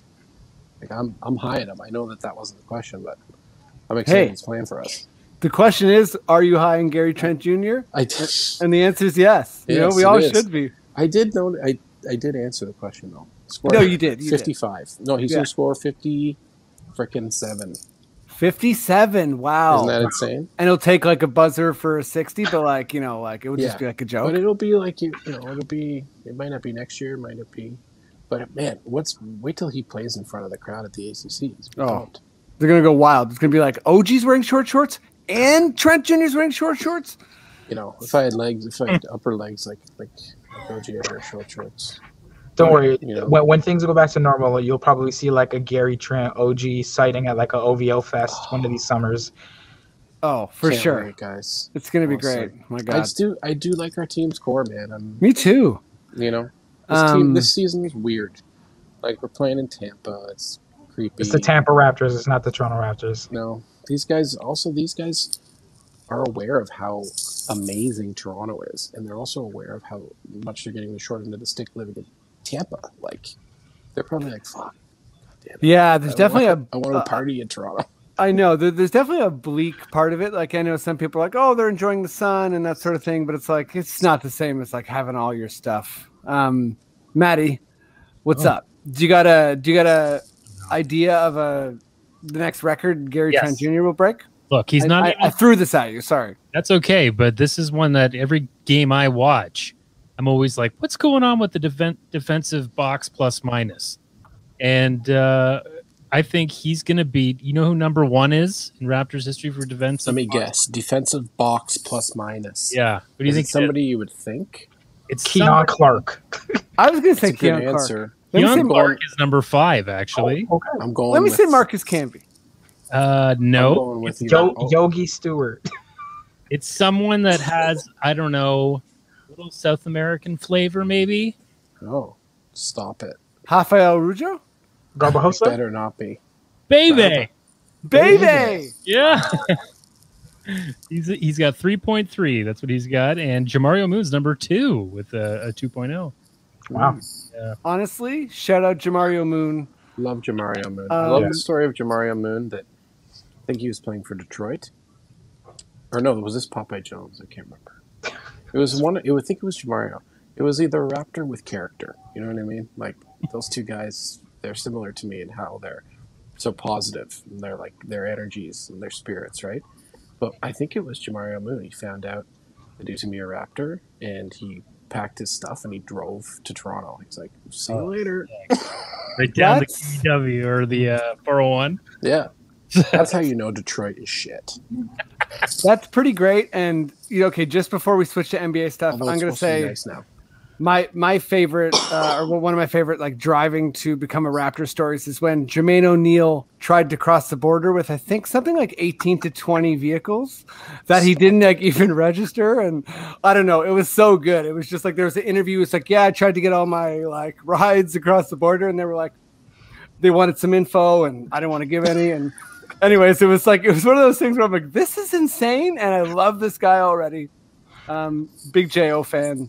Speaker 4: Like I'm high on him. I know that wasn't the question, but I'm excited he's playing for us.
Speaker 3: The question is, are you high on Gary Trent Jr.?
Speaker 4: I did.
Speaker 3: And the answer is yes.
Speaker 4: Yes,
Speaker 3: we all should be.
Speaker 4: I did know. I did answer the question though.
Speaker 3: No, you did.
Speaker 4: 55. No, he's gonna score 57.
Speaker 3: 57. Wow.
Speaker 4: Isn't that insane?
Speaker 3: And it'll take like a buzzer for a 60, but it would just be like a joke.
Speaker 4: But it'll be like it might not be next year, it might not be. But man, wait till he plays in front of the crowd at the ACC.
Speaker 3: They're gonna go wild. It's gonna be like OG's wearing short shorts and Trent Jr.'s wearing short shorts.
Speaker 4: If I had upper legs like OG, I wear short shorts.
Speaker 5: Don't worry. When things go back to normal, you'll probably see like a Gary Trent OG sighting at like a OVO Fest one of these summers.
Speaker 3: Oh, for
Speaker 4: Can't
Speaker 3: sure,
Speaker 4: wait, guys.
Speaker 3: It's gonna be great. Oh my God,
Speaker 4: I do like our team's core, man.
Speaker 3: Me too.
Speaker 4: This season is weird. Like we're playing in Tampa. It's creepy.
Speaker 5: It's the Tampa Raptors. It's not the Toronto Raptors.
Speaker 4: No, these guys are aware of how amazing Toronto is, and they're also aware of how much they're getting the short end of the stick living in Tampa. Like they're probably like, "Fuck, damn it."
Speaker 3: Yeah, there's definitely
Speaker 4: I want to party in Toronto.
Speaker 3: I know there's definitely a bleak part of it. Like I know some people are like, "Oh, they're enjoying the sun and that sort of thing," but it's like it's not the same as like having all your stuff. Maddie, what's up? Do you got a idea of the next record Gary Trent Jr. will break?
Speaker 2: Look, he's not.
Speaker 3: I threw this at you. Sorry.
Speaker 2: That's okay, but this is one that every game I watch, I'm always like, what's going on with the defensive box plus minus? And I think he's going to beat, you know who number 1 is in Raptors history for defensive?
Speaker 4: Let me guess. Defensive box plus minus.
Speaker 2: Yeah. What do you think?
Speaker 4: Somebody you would think?
Speaker 5: It's Keon Clark.
Speaker 3: I was going to say Keon Clark.
Speaker 2: Keon Clark is number 5, actually.
Speaker 3: Oh, okay.
Speaker 4: I'm going.
Speaker 3: Let me say Marcus Camby.
Speaker 2: No.
Speaker 5: It's Yogi Stewart.
Speaker 2: It's someone that has, I don't know, a little South American flavor, maybe.
Speaker 4: Oh, stop it.
Speaker 3: Rafael Rujo?
Speaker 5: Garbajosa?
Speaker 4: Better not be.
Speaker 2: Baby! Yeah. He's got 3.3. That's what he's got. And Jamario Moon's number 2 with a 2.0.
Speaker 5: Wow.
Speaker 3: Yeah. Honestly, shout out Jamario Moon.
Speaker 4: Love Jamario Moon. I love the story of Jamario Moon. That I think he was playing for Detroit, or no, was this Popeye Jones? I can't remember. It was one. I think it was Jamario. It was either a Raptor with character. You know what I mean? Like those two guys, they're similar to me in how they're so positive. And they're like their energies and their spirits, right? But I think it was Jamario Moon. He found out that he was gonna be a Raptor, and he packed his stuff and he drove to Toronto. He's like, "See you later."
Speaker 2: Right down the KW or the 401.
Speaker 4: Yeah, that's how you know Detroit is shit.
Speaker 3: That's pretty great. And okay, just before we switch to NBA stuff,
Speaker 4: Although
Speaker 3: I'm going to say
Speaker 4: nice now.
Speaker 3: my favorite, or one of my favorite, like driving to become a Raptor stories is when Jermaine O'Neal tried to cross the border with, I think, something like 18 to 20 vehicles that he didn't like even register. And I don't know, it was so good. It was just like, there was an interview. It's like, yeah, I tried to get all my like rides across the border, and they were like, they wanted some info and I didn't want to give any. And anyways, it was one of those things where I'm like, this is insane. And I love this guy already. Big J.O. fan.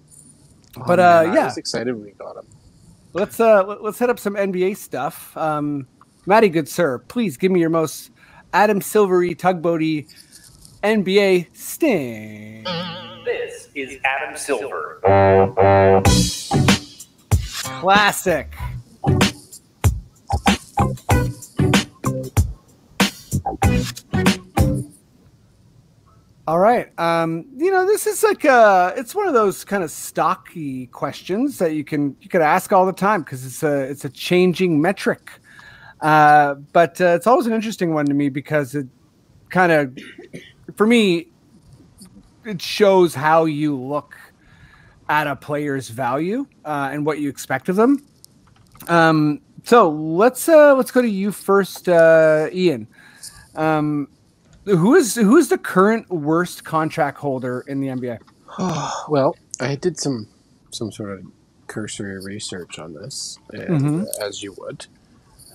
Speaker 3: But
Speaker 4: man, I was excited when we got him.
Speaker 3: Let's hit up some NBA stuff. Matty, good sir, please give me your most Adam Silvery tugboaty NBA sting.
Speaker 1: This is Adam Silver.
Speaker 3: Classic. All right. This is like it's one of those kind of stocky questions that you could ask all the time because it's a changing metric. But it's always an interesting one to me because it kind of, for me, it shows how you look at a player's value and what you expect of them. So let's go to you first, Ian. Who is the current worst contract holder in the NBA?
Speaker 4: Well, I did some sort of cursory research on this, and as you would,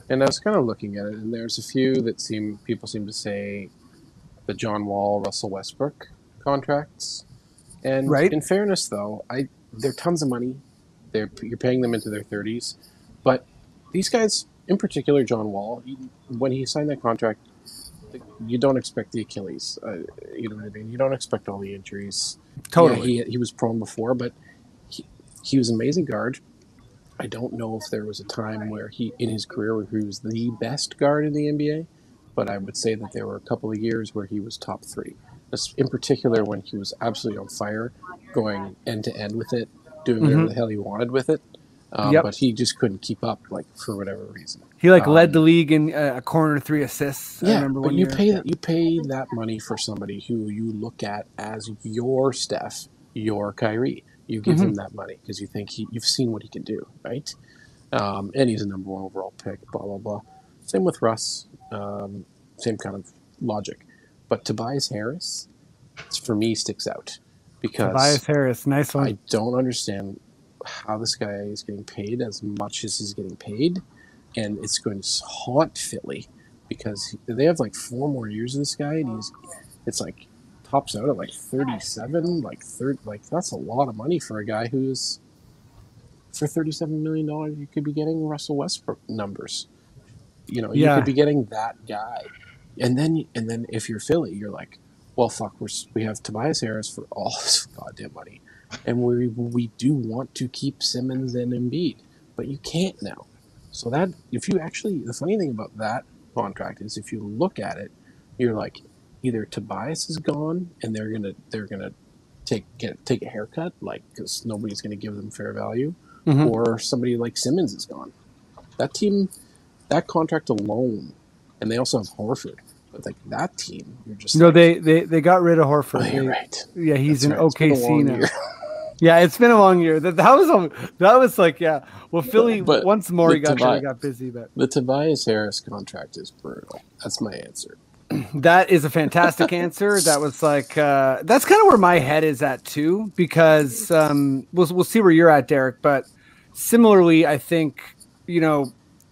Speaker 4: and I was kind of looking at it, and there's a few that people seem to say the John Wall, Russell Westbrook contracts, and in fairness, though, they're tons of money. You're paying them into their 30s, but these guys, in particular, John Wall, when he signed that contract, you don't expect the Achilles. You know what I mean? You don't expect all the injuries.
Speaker 3: Totally.
Speaker 4: Yeah, he was prone before, but he was an amazing guard. I don't know if there was a time where in his career where he was the best guard in the NBA, but I would say that there were a couple of years where he was top 3. In particular, when he was absolutely on fire, going end to end with it, doing whatever the hell he wanted with it. But he just couldn't keep up, for whatever reason.
Speaker 3: He led the league in a corner 3 assists.
Speaker 4: Yeah,
Speaker 3: I remember
Speaker 4: but you pay that money for somebody who you look at as your Steph, your Kyrie. You give him that money because you think you've seen what he can do, right? And he's a number 1 overall pick. Blah blah blah. Same with Russ. Same kind of logic. But Tobias Harris, for me, sticks out because
Speaker 3: Tobias Harris, nice one.
Speaker 4: I don't understand how this guy is getting paid as much as he's getting paid, and it's going to haunt Philly because they have 4 more years of this guy, and it's tops out at 37, that's a lot of money for a guy who's for $37 million. You could be getting Russell Westbrook numbers. You could be getting that guy, and then if you're Philly, you're like, well, fuck, we have Tobias Harris for all this goddamn money. And we do want to keep Simmons and Embiid, but you can't now. So that the funny thing about that contract is if you look at it, you're like, either Tobias is gone and they're gonna take a haircut, because nobody's gonna give them fair value, or somebody like Simmons is gone. That team, that contract alone, and they also have Horford. But that team, you're just
Speaker 3: they got rid of Horford.
Speaker 4: Oh, you're right.
Speaker 3: Yeah, he's in
Speaker 4: right.
Speaker 3: OKC now. Yeah, it's been a long year. That was Well, Philly once more he got busy, but
Speaker 4: the Tobias Harris contract is brutal. That's my answer.
Speaker 3: That is a fantastic answer. That was that's kind of where my head is at too, because we'll see where you're at, Derek. But similarly, I think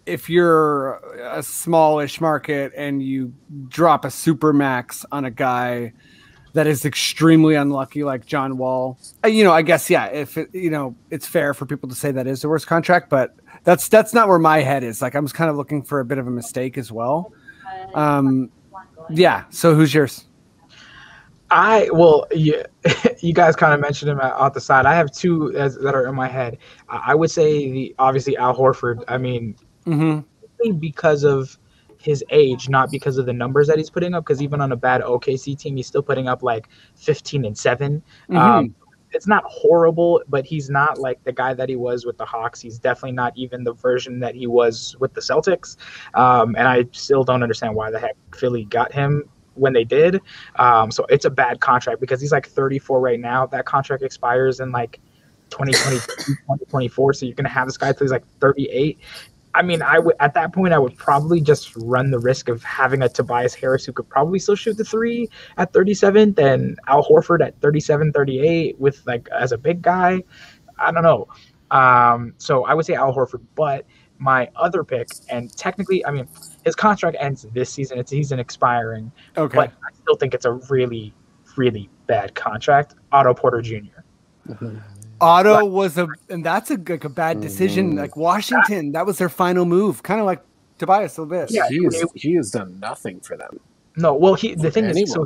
Speaker 3: if you're a smallish market and you drop a super max on a guy, that is extremely unlucky, like John Wall. I guess, yeah, if it's fair for people to say that is the worst contract, but that's not where my head is. Like, I'm just kind of looking for a bit of a mistake as well. Yeah. So who's yours?
Speaker 5: You guys kind of mentioned him out the side. I have two that are in my head. I would say obviously Al Horford. I mean, because of his age, not because of the numbers that he's putting up. Because even on a bad OKC team, he's still putting up like 15 and 7. It's not horrible, but he's not like the guy that he was with the Hawks. He's definitely not even the version that he was with the Celtics. And I still don't understand why the heck Philly got him when they did. So it's a bad contract because he's like 34 right now. That contract expires in like 2022, 2024. So you're going to have this guy till he's like 38. I mean, at that point, I would probably just run the risk of having a Tobias Harris who could probably still shoot the 3 at 37 than Al Horford at 37, 38 with like as a big guy. I don't know. So I would say Al Horford, but my other pick, and technically, I mean, his contract ends this season. It's season expiring.
Speaker 3: Okay.
Speaker 5: But I still think it's a really, really bad contract. Otto Porter Jr.
Speaker 3: Otto was and that's a bad decision. Like Washington, that was their final move, kind of like Tobias a little bit.
Speaker 4: Yeah, he has done nothing for them.
Speaker 5: No, well, the thing is,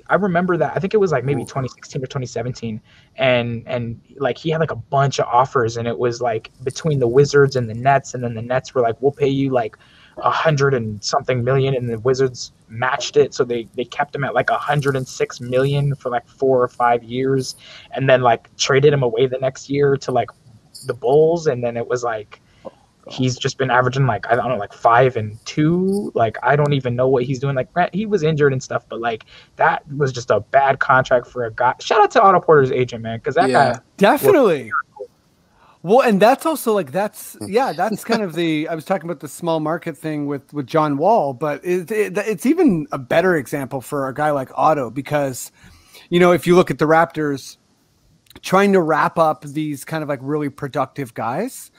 Speaker 5: I remember that. I think it was like maybe 2016 or 2017, and like he had like a bunch of offers, and it was like between the Wizards and the Nets, and then the Nets were like, "We'll pay you like 100 and something million," and the Wizards matched it, so they kept him at like 106 million for like 4 or 5 years, and then like traded him away the next year to like the Bulls, and then it was like he's just been averaging like, I don't know, like 5 and 2. Like I don't even know what he's doing. Like he was injured and stuff, but like that was just a bad contract for a guy. Shout out to Otto Porter's agent, man, because that guy
Speaker 3: definitely. Well, and that's also like that's kind of I was talking about the small market thing with John Wall, but it's even a better example for a guy like Otto because, if you look at the Raptors trying to wrap up these kind of like really productive guys,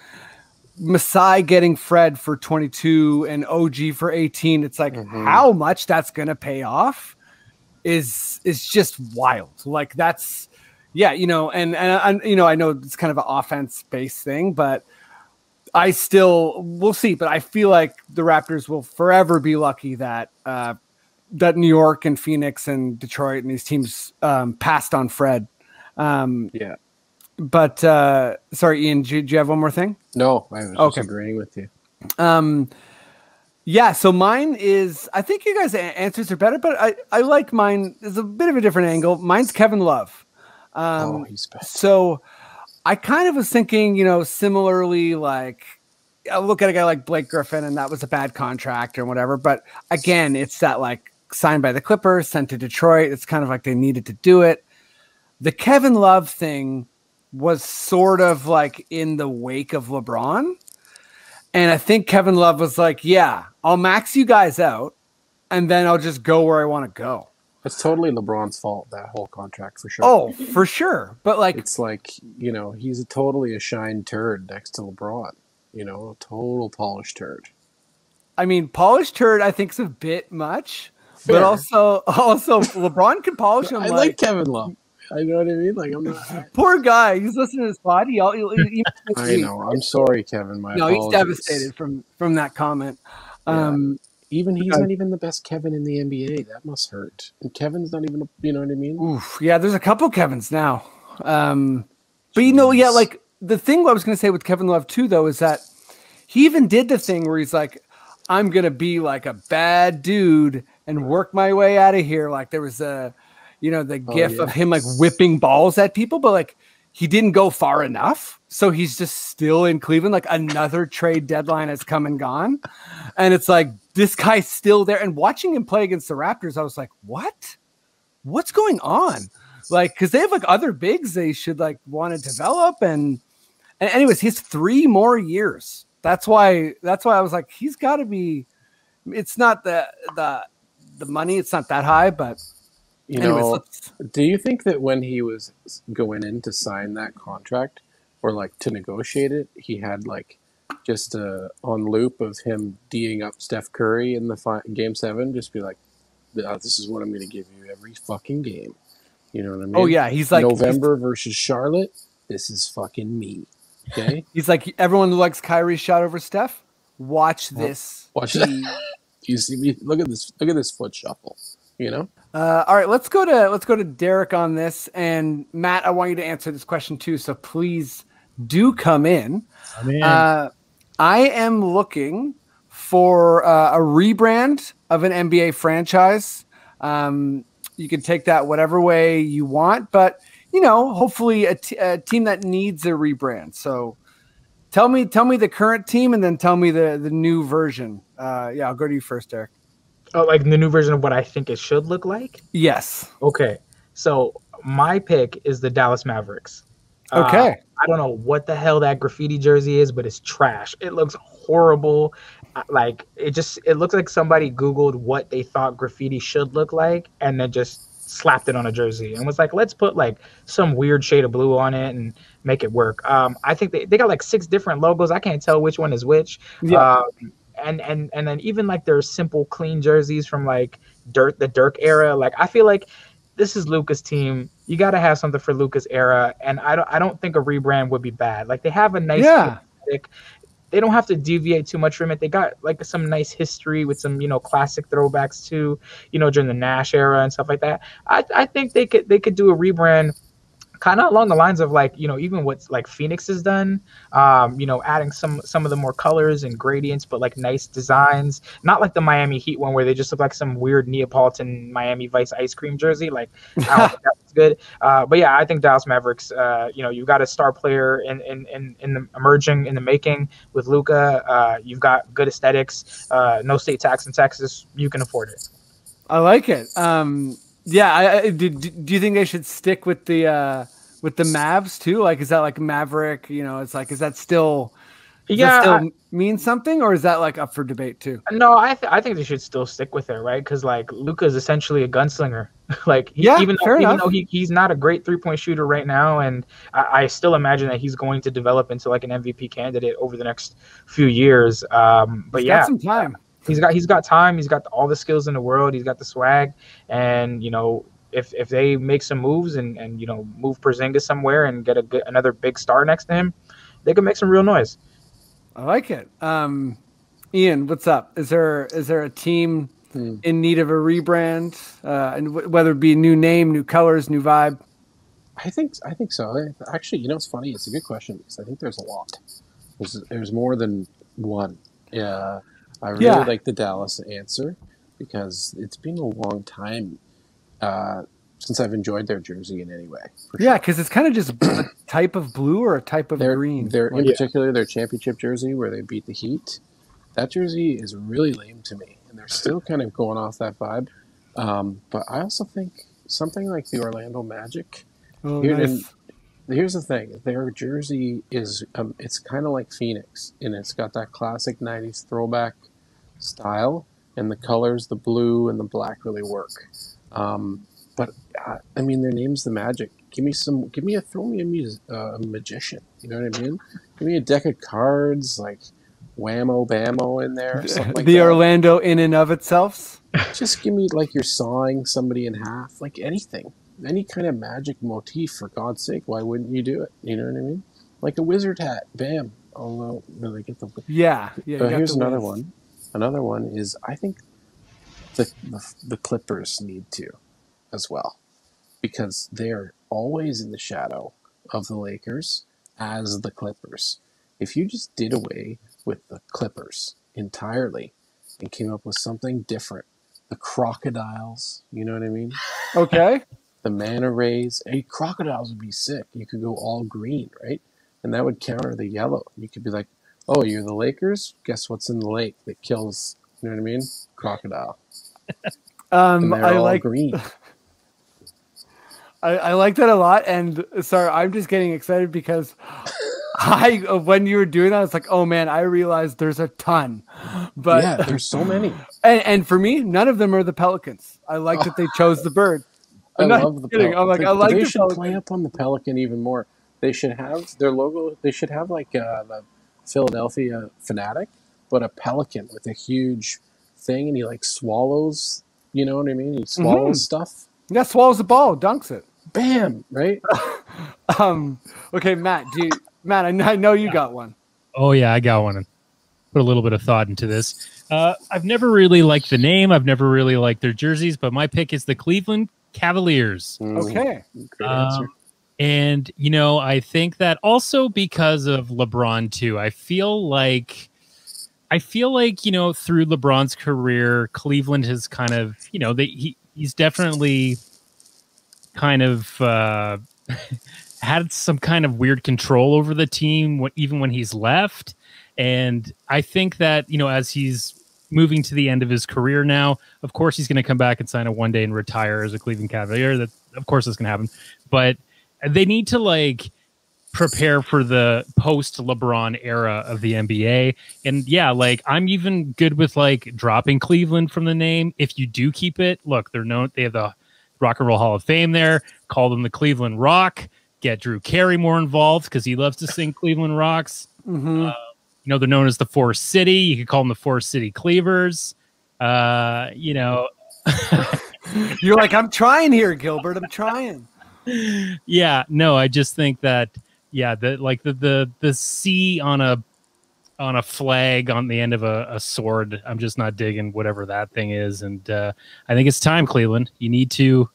Speaker 3: Masai getting Fred for 22 and OG for 18, it's like how much that's going to pay off is just wild. Like that's. Yeah, and I know it's kind of an offense-based thing, but we'll see. But I feel like the Raptors will forever be lucky that New York and Phoenix and Detroit and these teams passed on Fred.
Speaker 4: Yeah.
Speaker 3: But sorry, Ian, do you have one more thing?
Speaker 4: No, I was just agreeing with you.
Speaker 3: Yeah, so mine is, I think you guys' answers are better, but I like mine. There's a bit of a different angle. Mine's Kevin Love.
Speaker 4: He's best.
Speaker 3: So I kind of was thinking, similarly, like I look at a guy like Blake Griffin and that was a bad contract or whatever. But again, it's that like signed by the Clippers, sent to Detroit. It's kind of like they needed to do it. The Kevin Love thing was sort of like in the wake of LeBron. And I think Kevin Love was like, yeah, I'll max you guys out and then I'll just go where I want to go.
Speaker 4: It's totally LeBron's fault, that whole contract, for sure.
Speaker 3: Oh, for sure. But like,
Speaker 4: it's like, he's totally a shine turd next to LeBron, a total polished turd.
Speaker 3: I mean, polished turd, I think is a bit much, fair. But also LeBron can polish him.
Speaker 4: I like Kevin Love. I know what I mean? Like, I'm not.
Speaker 3: Poor guy. He's listening to his pod. He
Speaker 4: I know. I'm sorry, Kevin. My apologies.
Speaker 3: He's devastated from that comment.
Speaker 4: Yeah. Even he's not even the best Kevin in the NBA. That must hurt. And Kevin's not even, you know what I mean?
Speaker 3: Oof, yeah, there's a couple Kevins now. But like the thing I was going to say with Kevin Love too, though, is that he even did the thing where he's like, I'm going to be like a bad dude and work my way out of here. Like there was the gif of him like whipping balls at people, but like he didn't go far enough. So he's just still in Cleveland. Like another trade deadline has come and gone. And it's like, this guy's still there. And watching him play against the Raptors, I was like, what's going on? Like, cause they have like other bigs they should like want to develop. And anyways, he has 3 more years. That's why I was like, he's gotta be, it's not the money. It's not that high, but
Speaker 4: do you think that when he was going in to sign that contract or like to negotiate it, he had like just on loop of him D'ing up Steph Curry in the Game 7, just be like, this is what I'm going to give you every fucking game. You know what I mean?
Speaker 3: Oh yeah, he's like
Speaker 4: November versus Charlotte. This is fucking me. Okay.
Speaker 3: He's like everyone who likes Kyrie's shot over Steph. Watch this.
Speaker 4: Watch that. You see me? Look at this. Look at this foot shuffle. You know.
Speaker 3: All right, let's go to Derick on this. And Matt, I want you to answer this question too. So please do come in. I am looking for a rebrand of an NBA franchise. You can take that whatever way you want, but hopefully a team that needs a rebrand. So tell me the current team, and then tell me the new version. I'll go to you first, Derick.
Speaker 5: Oh, like the new version of what I think it should look like?
Speaker 3: Yes.
Speaker 5: Okay. So my pick is the Dallas Mavericks.
Speaker 3: Okay.
Speaker 5: I don't know what the hell that graffiti jersey is, but it's trash. It looks horrible. Like it looks like somebody Googled what they thought graffiti should look like and then just slapped it on a jersey and was like, let's put like some weird shade of blue on it and make it work. I think they got like 6 different logos. I can't tell which one is which. Yeah. And then even like their simple clean jerseys from like the Dirk era. Like I feel like this is Luka's team. You got to have something for Luka's era, and I don't think a rebrand would be bad. Like they have a nice aesthetic. They don't have to deviate too much from it. They got like some nice history with some classic throwbacks too, during the Nash era and stuff like that. I think they could do a rebrand kind of along the lines of like, even what like Phoenix has done, adding some of the more colors and gradients, but like nice designs, not like the Miami Heat one where they just look like some weird Neapolitan Miami Vice ice cream jersey. Like, I don't think that's good. But yeah, I think Dallas Mavericks, you've got a star player in the emerging, in the making with Luka. You've got good aesthetics, no state tax in Texas. You can afford it.
Speaker 3: I like it. Yeah, do you think they should stick with the Mavs too? Like, is that like Maverick? It's like, is that still mean something, or is that like up for debate too?
Speaker 5: No, I think they should still stick with it, right? Because like Luka is essentially a gunslinger. Like, even though he's not a great 3-point shooter right now, and I still imagine that he's going to develop into like an MVP candidate over the next few years. But
Speaker 3: he's got some time.
Speaker 5: He's got time. He's got all the skills in the world. He's got the swag. And, if they make some moves and move Porzingis somewhere and get another big star next to him, they can make some real noise.
Speaker 3: I like it. Ian, what's up? Is there a team in need of a rebrand? And whether it be new name, new colors, new vibe?
Speaker 4: I think so. Actually, it's funny. It's a good question because I think there's a lot. There's more than one. Yeah. I really like the Dallas answer because it's been a long time since I've enjoyed their jersey in any way.
Speaker 3: Yeah, because it's kind of just a type of blue or a type of green.
Speaker 4: In particular, their championship jersey where they beat the Heat. That jersey is really lame to me, and they're still kind of going off that vibe. But I also think something like the Orlando Magic.
Speaker 3: Oh, nice.
Speaker 4: Here's the thing. Their jersey is it's kind of like Phoenix, and it's got that classic 90s throwback style, and the colors, the blue and the black, really work. But their name's the Magic. Throw me a magician. You know what I mean? Give me a deck of cards like Whammo Bammo in there, or something like
Speaker 3: the
Speaker 4: that.
Speaker 3: Orlando in and of itself.
Speaker 4: Just give me like you're sawing somebody in half, like anything, any kind of magic motif. For God's sake, why wouldn't you do it? You know what I mean? Like a wizard hat, bam. Although really get the But here's another one. Another one is I think the Clippers need to as well, because they're always in the shadow of the Lakers as the Clippers. If you just did away with the Clippers entirely and came up with something different, the crocodiles, you know what I mean?
Speaker 3: Okay.
Speaker 4: The manta rays. Hey, crocodiles would be sick. You could go all green, right? And that would counter the yellow. You could be like, oh, you're the Lakers? Guess what's in the lake that kills, you know what I mean? Crocodile. And they're all green.
Speaker 3: I like that a lot. And sorry, I'm just getting excited because when you were doing that, it's like, oh man, I realized there's a ton. But
Speaker 4: yeah, there's so many.
Speaker 3: And for me, none of them are the Pelicans. I like that they chose the bird.
Speaker 4: I love the Pelican.
Speaker 3: I'm like, I like
Speaker 4: they
Speaker 3: the
Speaker 4: should
Speaker 3: Pelican.
Speaker 4: play up on the Pelican even more. They should have their logo. They should have like the Philadelphia Fanatic, but a pelican with a huge thing, and he like swallows You know what I mean? He swallows stuff.
Speaker 3: Yeah, swallows the ball, dunks it.
Speaker 4: Bam! Right?
Speaker 3: Okay, Matt. Matt, I know you got one.
Speaker 2: Oh yeah, I got one. Put a little bit of thought into this. I've never really liked the name. I've never really liked their jerseys, but my pick is the Cleveland Cavaliers.
Speaker 3: Okay.
Speaker 4: Great answer.
Speaker 2: And, you know, I think that also because of LeBron too, I feel like, you know, through LeBron's career, Cleveland has kind of, you know, he's definitely kind of had some kind of weird control over the team, even when he's left. And I think that, you know, as he's moving to the end of his career now, of course, he's going to come back and sign a one day and retire as a Cleveland Cavalier. That, of course, that's going to happen. But they need to, like, prepare for the post LeBron era of the NBA. And yeah, like, I'm even good with, like, dropping Cleveland from the name. If you do keep it, look, they're known, they have the Rock and Roll Hall of Fame there. Call them the Cleveland Rock. Get Drew Carey more involved because he loves to sing Cleveland Rocks.
Speaker 3: Mm-hmm.
Speaker 2: You know, they're known as the Forest City. You could call them the Forest City Cleavers. You know,
Speaker 3: you're like, I'm trying here, Gilbert. I'm trying.
Speaker 2: Yeah, no, I just think that, yeah, the C on a flag on the end of a sword, I'm just not digging whatever that thing is. And I think it's time, Cleveland. You need to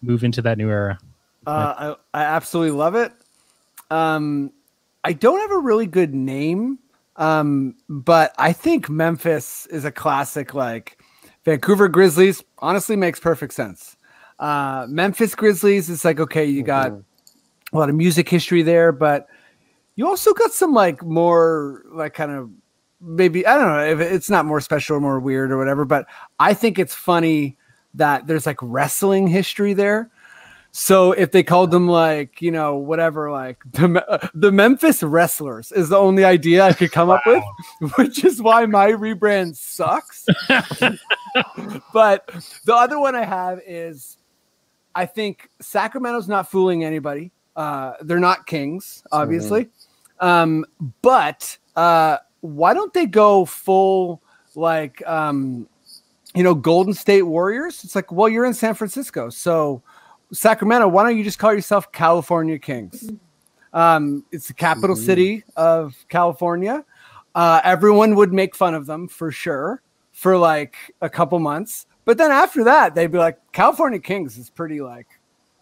Speaker 2: move into that new era.
Speaker 3: I absolutely love it. I don't have a really good name, but I think Memphis is a classic. Like, Vancouver Grizzlies honestly makes perfect sense. Memphis Grizzlies is like, okay, you got a lot of music history there, but you also got some, like, more, like, kind of, maybe, I don't know if it's not more special or more weird or whatever, but I think it's funny that there's, like, wrestling history there. So if they called them, like, you know, whatever, like the Memphis Wrestlers is the only idea I could come up with, which is why my rebrand sucks. But the other one I have is, I think Sacramento's not fooling anybody. They're not Kings, obviously. But why don't they go full, like, you know, Golden State Warriors? It's like, well, you're in San Francisco, so Sacramento, why don't you just call yourself California Kings? It's the capital city of California. Everyone would make fun of them for sure for, like, a couple months. But then after that, they'd be like, California Kings is pretty, like,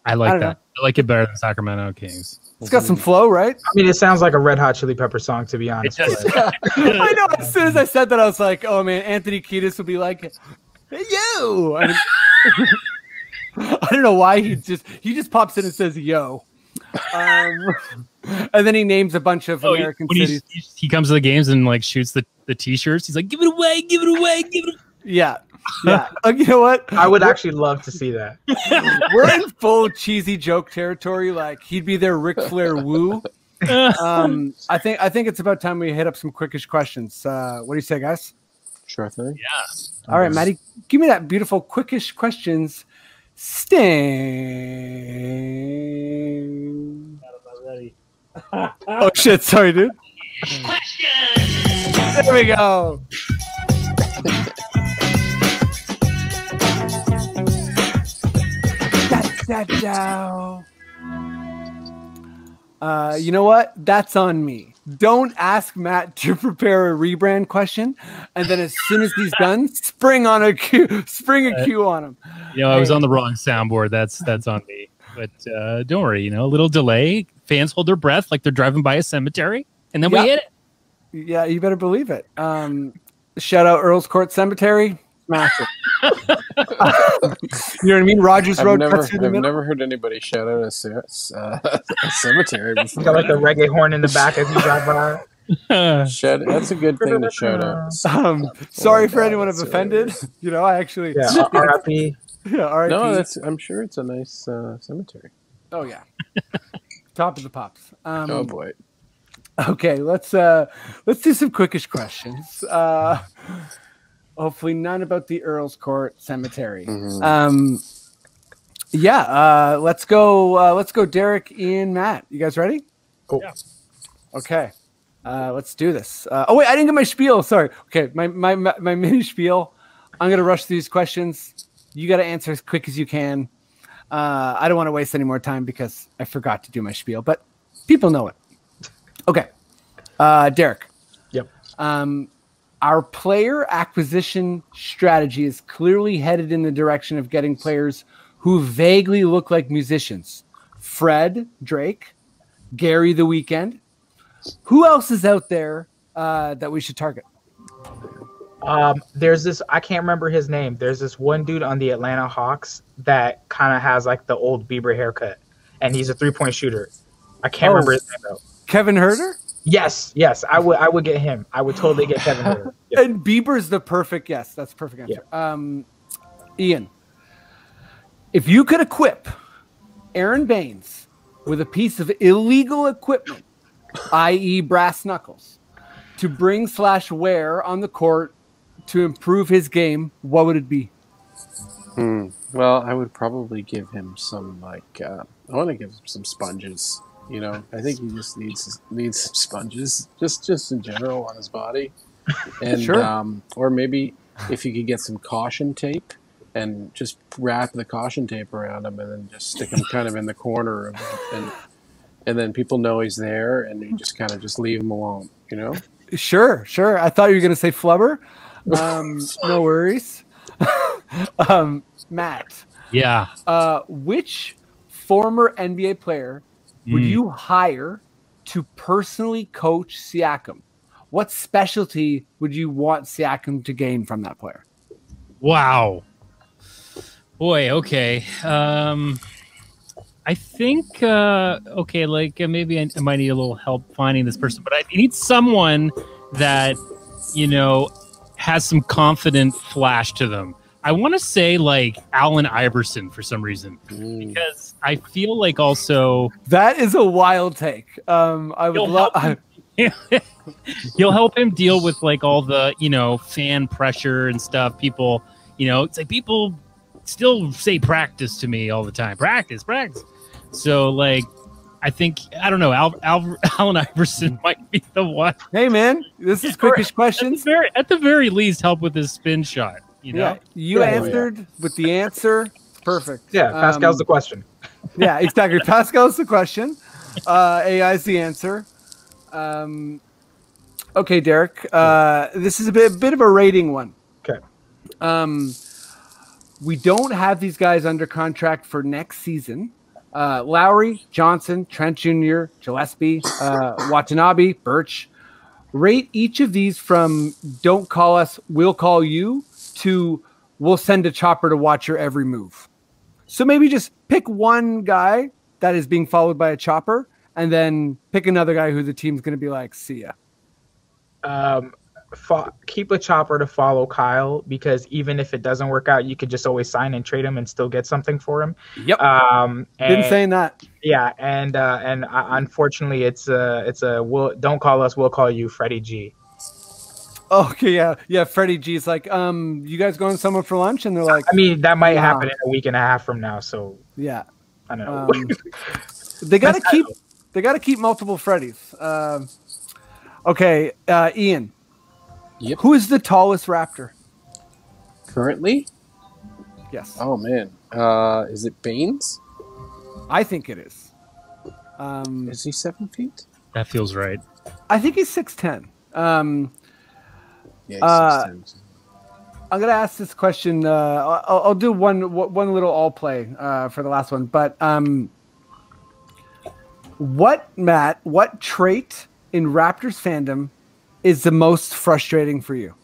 Speaker 2: I like that. I like it better than Sacramento Kings.
Speaker 3: It's got some flow, right?
Speaker 5: I mean, it sounds like a Red Hot Chili Pepper song, to be honest.
Speaker 3: I know. As soon as I said that, I was like, oh, man, Anthony Kiedis would be like, hey, yo. I don't know why he just pops in and says yo, and then he names a bunch of American cities.
Speaker 2: He comes to the games and, like, shoots the t-shirts. He's like, give it away, give it away, give it away.
Speaker 3: Yeah. You know what?
Speaker 5: I would actually love to see that.
Speaker 3: We're in full cheesy joke territory. Like, he'd be their Ric Flair woo. I think it's about time we hit up some quickish questions. What do you say, guys?
Speaker 4: Sure thing.
Speaker 2: Yeah.
Speaker 3: All right, Maddie, give me that beautiful quickish questions sting. Oh shit! Sorry, dude. There we go. You know what? That's on me. Don't ask Matt to prepare a rebrand question, and then as soon as he's done, spring a cue on him.
Speaker 2: You know, I was on the wrong soundboard. That's on me. But don't worry. You know, a little delay. Fans hold their breath like they're driving by a cemetery, and then we hit it.
Speaker 3: Yeah, you better believe it. Shout out Earl's Court Cemetery. Massive. You know what I mean? Rogers Road.
Speaker 4: I've never heard anybody shout out a cemetery before.
Speaker 5: Got like a reggae horn in the back as you drive by.
Speaker 4: That's a good thing to shout out.
Speaker 3: Sorry for anyone I've offended. You know, I actually.
Speaker 5: Yeah, R.I.P.
Speaker 3: Yeah, R.I.P.
Speaker 4: No, I'm sure it's a nice cemetery.
Speaker 3: Oh yeah, top of the pops.
Speaker 4: Oh boy.
Speaker 3: Okay, let's do some quickish questions. Hopefully none about the Earl's Court Cemetery. Let's go Derek and Matt. You guys ready?
Speaker 5: Cool.
Speaker 2: Yeah.
Speaker 3: Okay. Let's do this. Oh wait, I didn't get my spiel. Sorry. Okay, my mini spiel. I'm gonna rush these questions. You got to answer as quick as you can. I don't want to waste any more time because I forgot to do my spiel, but people know it. Okay. Derick.
Speaker 5: Yep.
Speaker 3: Our player acquisition strategy is clearly headed in the direction of getting players who vaguely look like musicians. Fred, Drake, Gary the Weeknd. Who else is out there that we should target?
Speaker 5: There's this, I can't remember his name. There's this one dude on the Atlanta Hawks that kind of has like the old Bieber haircut, and he's a 3-point shooter. I can't remember his name though.
Speaker 3: Kevin Huerter?
Speaker 5: Yes, I would get him. I would totally get Kevin Huerter. Yep.
Speaker 3: And Bieber's the perfect yes. That's the perfect answer. Yeah. Ian, if you could equip Aaron Baines with a piece of illegal equipment, i.e. brass knuckles, to bring/wear on the court to improve his game, what would it be?
Speaker 4: Well, I would probably give him some, like, I want to give him some sponges. You know, I think he just needs some sponges, just in general on his body. And
Speaker 3: Sure.
Speaker 4: Or maybe if you could get some caution tape and just wrap the caution tape around him and then just stick him kind of in the corner and then people know he's there and you just kind of just leave him alone, you know?
Speaker 3: Sure. I thought you were going to say flubber. No worries. Matt.
Speaker 2: Yeah.
Speaker 3: Which former NBA player would you hire to personally coach Siakam? What specialty would you want Siakam to gain from that player?
Speaker 2: Wow. Boy, okay. I think, maybe I might need a little help finding this person, but I need someone that, has some confident flash to them. I want to say like Allen Iverson for some reason, because I feel like also
Speaker 3: that is a wild take. I would love.
Speaker 2: He'll help him deal with like all the fan pressure and stuff. People, it's like people still say practice to me all the time. Practice. So like, I think I don't know. Allen Iverson might be the one.
Speaker 3: Hey man, this is Quickish Questions.
Speaker 2: At the very least, help with his spin shot.
Speaker 3: Yeah, you answered with the answer. Perfect.
Speaker 5: Yeah, Pascal's the question.
Speaker 3: Yeah, exactly. Pascal's the question. AI's the answer. Okay, Derick. This is a bit of a rating one.
Speaker 5: Okay.
Speaker 3: We don't have these guys under contract for next season. Lowry, Johnson, Trent Jr., Gillespie, Watanabe, Birch. Rate each of these from "Don't call us, we'll call you" to "We'll send a chopper to watch your every move." So maybe just pick one guy that is being followed by a chopper, and then pick another guy who the team's going to be like, "See ya."
Speaker 5: Keep a chopper to follow Kyle, because even if it doesn't work out, you could just always sign and trade him and still get something for him.
Speaker 3: Yep. Been saying that.
Speaker 5: Yeah, and unfortunately, it's don't call us, we'll call you, Freddie G.
Speaker 3: Okay, yeah. Freddie G's like, you guys going somewhere for lunch? And they're like,
Speaker 5: I mean, that might happen in a week and a half from now. So
Speaker 3: yeah,
Speaker 5: I don't know.
Speaker 3: They got to keep multiple Freddies. Okay, Ian.
Speaker 4: Yep.
Speaker 3: Who is the tallest Raptor?
Speaker 4: Currently?
Speaker 3: Yes.
Speaker 4: Oh man, is it Baines?
Speaker 3: I think it is.
Speaker 4: Is he 7 feet?
Speaker 2: That feels right.
Speaker 3: I think he's 6'10".
Speaker 4: Yeah, he's 6'10".
Speaker 3: I'm gonna ask this question. I'll do one little all play for the last one. But what trait in Raptors fandom is the most frustrating for you?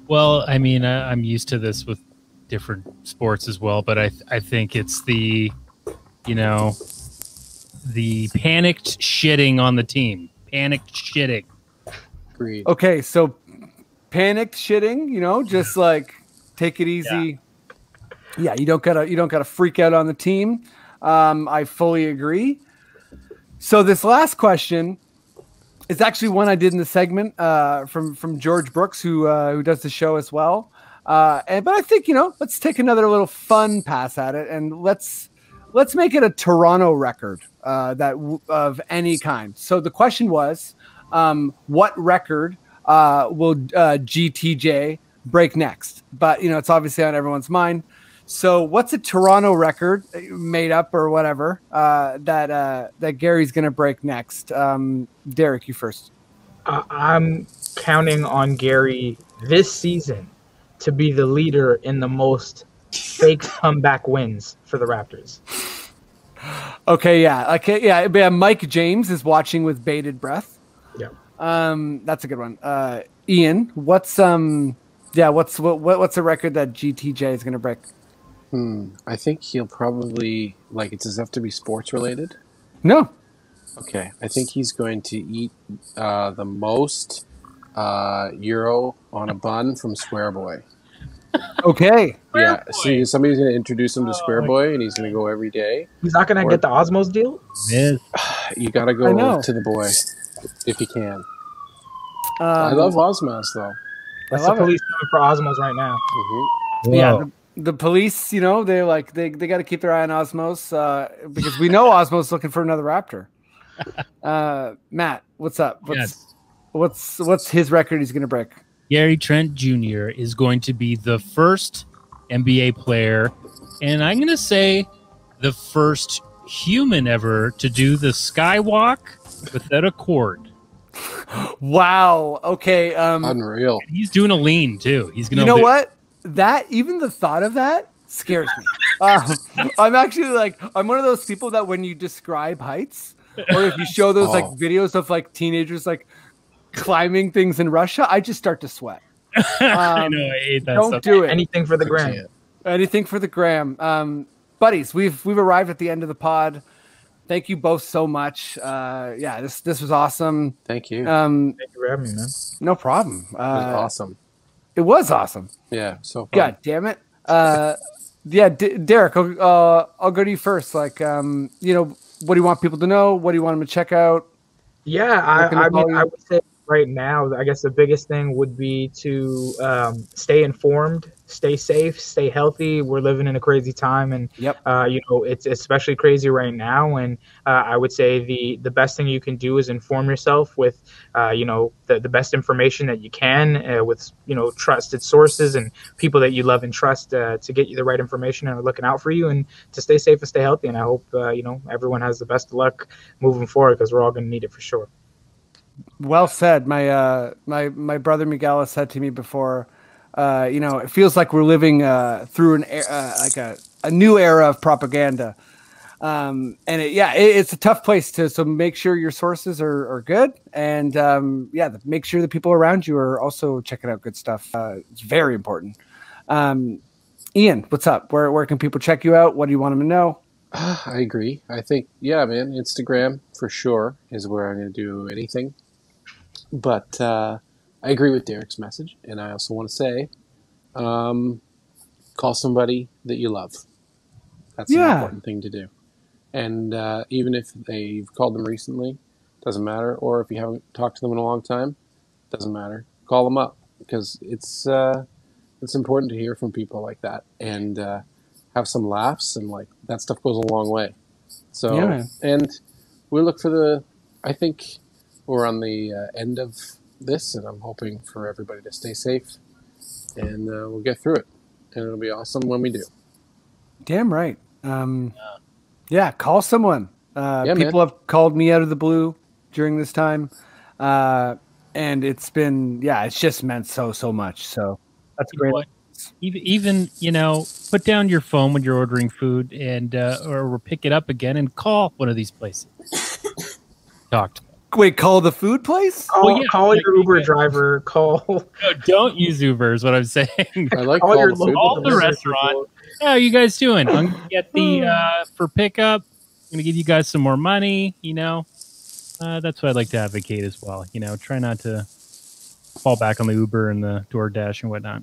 Speaker 2: Well, I mean, I'm used to this with different sports as well, but I think it's the panicked shitting on the team. Panicked shitting.
Speaker 4: Agreed.
Speaker 3: Okay, so panicked shitting, just like take it easy. Yeah, you don't gotta freak out on the team. I fully agree. So this last question is actually one I did in the segment from George Brooks, who does the show as well. But I think let's take another little fun pass at it, and let's make it a Toronto record of any kind. So the question was, what record will GTJ break next? But it's obviously on everyone's mind. So what's a Toronto record made up or whatever that Gary's going to break next? Derick, you first.
Speaker 5: I'm counting on Gary this season to be the leader in the most fake comeback wins for the Raptors.
Speaker 3: Okay, yeah. Mike James is watching with bated breath.
Speaker 5: Yeah.
Speaker 3: That's a good one. Ian, what's a record that GTJ is going to break?
Speaker 4: I think he'll probably does it have to be sports related?
Speaker 3: No.
Speaker 4: Okay, I think he's going to eat the most Euro on a bun from Square Boy.
Speaker 3: Okay.
Speaker 4: Yeah, so somebody's going to introduce him to Square Boy, and he's going to go every day.
Speaker 5: He's not going to get the Osmos deal?
Speaker 2: Yes.
Speaker 4: You got to go to the boy if you can. I love Osmos, though.
Speaker 5: That's the police coming for Osmos right now.
Speaker 4: Mm-hmm.
Speaker 3: Yeah, the police, they got to keep their eye on Osmos because we know Osmos looking for another Raptor. Matt, what's up? What's his record he's going to break?
Speaker 2: Gary Trent Jr. is going to be the first NBA player, and I'm going to say the first human ever to do the skywalk without a cord.
Speaker 3: Wow. Okay.
Speaker 4: Unreal.
Speaker 2: And he's doing a lean too. He's going to.
Speaker 3: You know what? Even the thought of that scares me. I'm actually I'm one of those people that when you describe heights, or if you show those videos of teenagers climbing things in Russia, I just start to sweat.
Speaker 2: I know, I hate that
Speaker 3: don't
Speaker 2: stuff.
Speaker 3: do it.
Speaker 5: Anything for the gram.
Speaker 3: Anything for the gram. Buddies, we've arrived at the end of the pod. Thank you both so much. This was awesome.
Speaker 4: Thank you.
Speaker 5: Thank you for having me, man.
Speaker 3: No problem.
Speaker 4: It was awesome.
Speaker 3: It was awesome.
Speaker 4: Yeah, so fun.
Speaker 3: God damn it. Derick, I'll go to you first. What do you want people to know? What do you want them to check out?
Speaker 5: Yeah, I would say right now, I guess the biggest thing would be to stay informed, stay safe, stay healthy. We're living in a crazy time, and it's especially crazy right now. And I would say the best thing you can do is inform yourself with the best information that you can with trusted sources and people that you love and trust to get you the right information and are looking out for you, and to stay safe and stay healthy. And I hope everyone has the best of luck moving forward, because we're all going to need it for sure.
Speaker 3: Well said. My brother Miguel said to me before, it feels like we're living through a new era of propaganda. And it's a tough place so make sure your sources are good, and make sure the people around you are also checking out good stuff. It's very important. Ian, what's up? Where can people check you out? What do you want them to know?
Speaker 4: I agree. I think, man, Instagram for sure is where I'm going to do anything. But I agree with Derick's message, and I also want to say, call somebody that you love. That's an important thing to do. And even if you've called them recently, doesn't matter. Or if you haven't talked to them in a long time, doesn't matter. Call them up, because it's important to hear from people like that and have some laughs, and that stuff goes a long way. So, and we look for I think we're on the end of this, and I'm hoping for everybody to stay safe, and we'll get through it, and it'll be awesome when we do.
Speaker 3: Damn right. Call someone. People have called me out of the blue during this time, and it's been it's just meant so much. So that's great.
Speaker 2: Even put down your phone when you're ordering food, and or pick it up again and call one of these places. Talk to them.
Speaker 3: Wait, call the food place?
Speaker 5: Call your Uber driver. Call.
Speaker 2: No, don't use Uber is what I'm saying.
Speaker 4: I like
Speaker 5: call your
Speaker 2: the restaurant. How are you guys doing? I'm gonna get the for pickup. I'm gonna give you guys some more money. That's what I'd like to advocate as well. Try not to fall back on the Uber and the DoorDash and whatnot.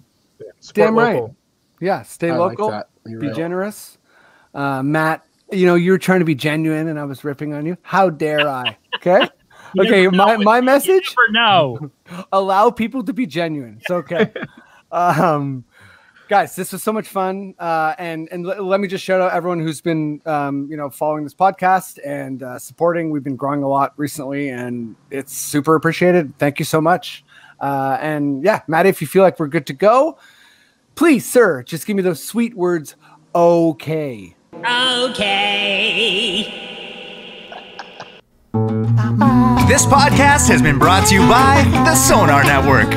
Speaker 3: Damn
Speaker 5: local.
Speaker 3: right. Yeah, stay local.
Speaker 4: Like that.
Speaker 3: Be generous. Matt, you were trying to be genuine, and I was ripping on you. How dare I? Okay. Okay, my message.
Speaker 2: No.
Speaker 3: Allow people to be genuine. It's okay. Guys, this was so much fun. And let me just shout out everyone who's been following this podcast and supporting. We've been growing a lot recently, and it's super appreciated. Thank you so much. And yeah, Matt, if you feel like we're good to go, please, sir, just give me those sweet words. Okay.
Speaker 6: Okay. This podcast has been brought to you by the Sonar Network.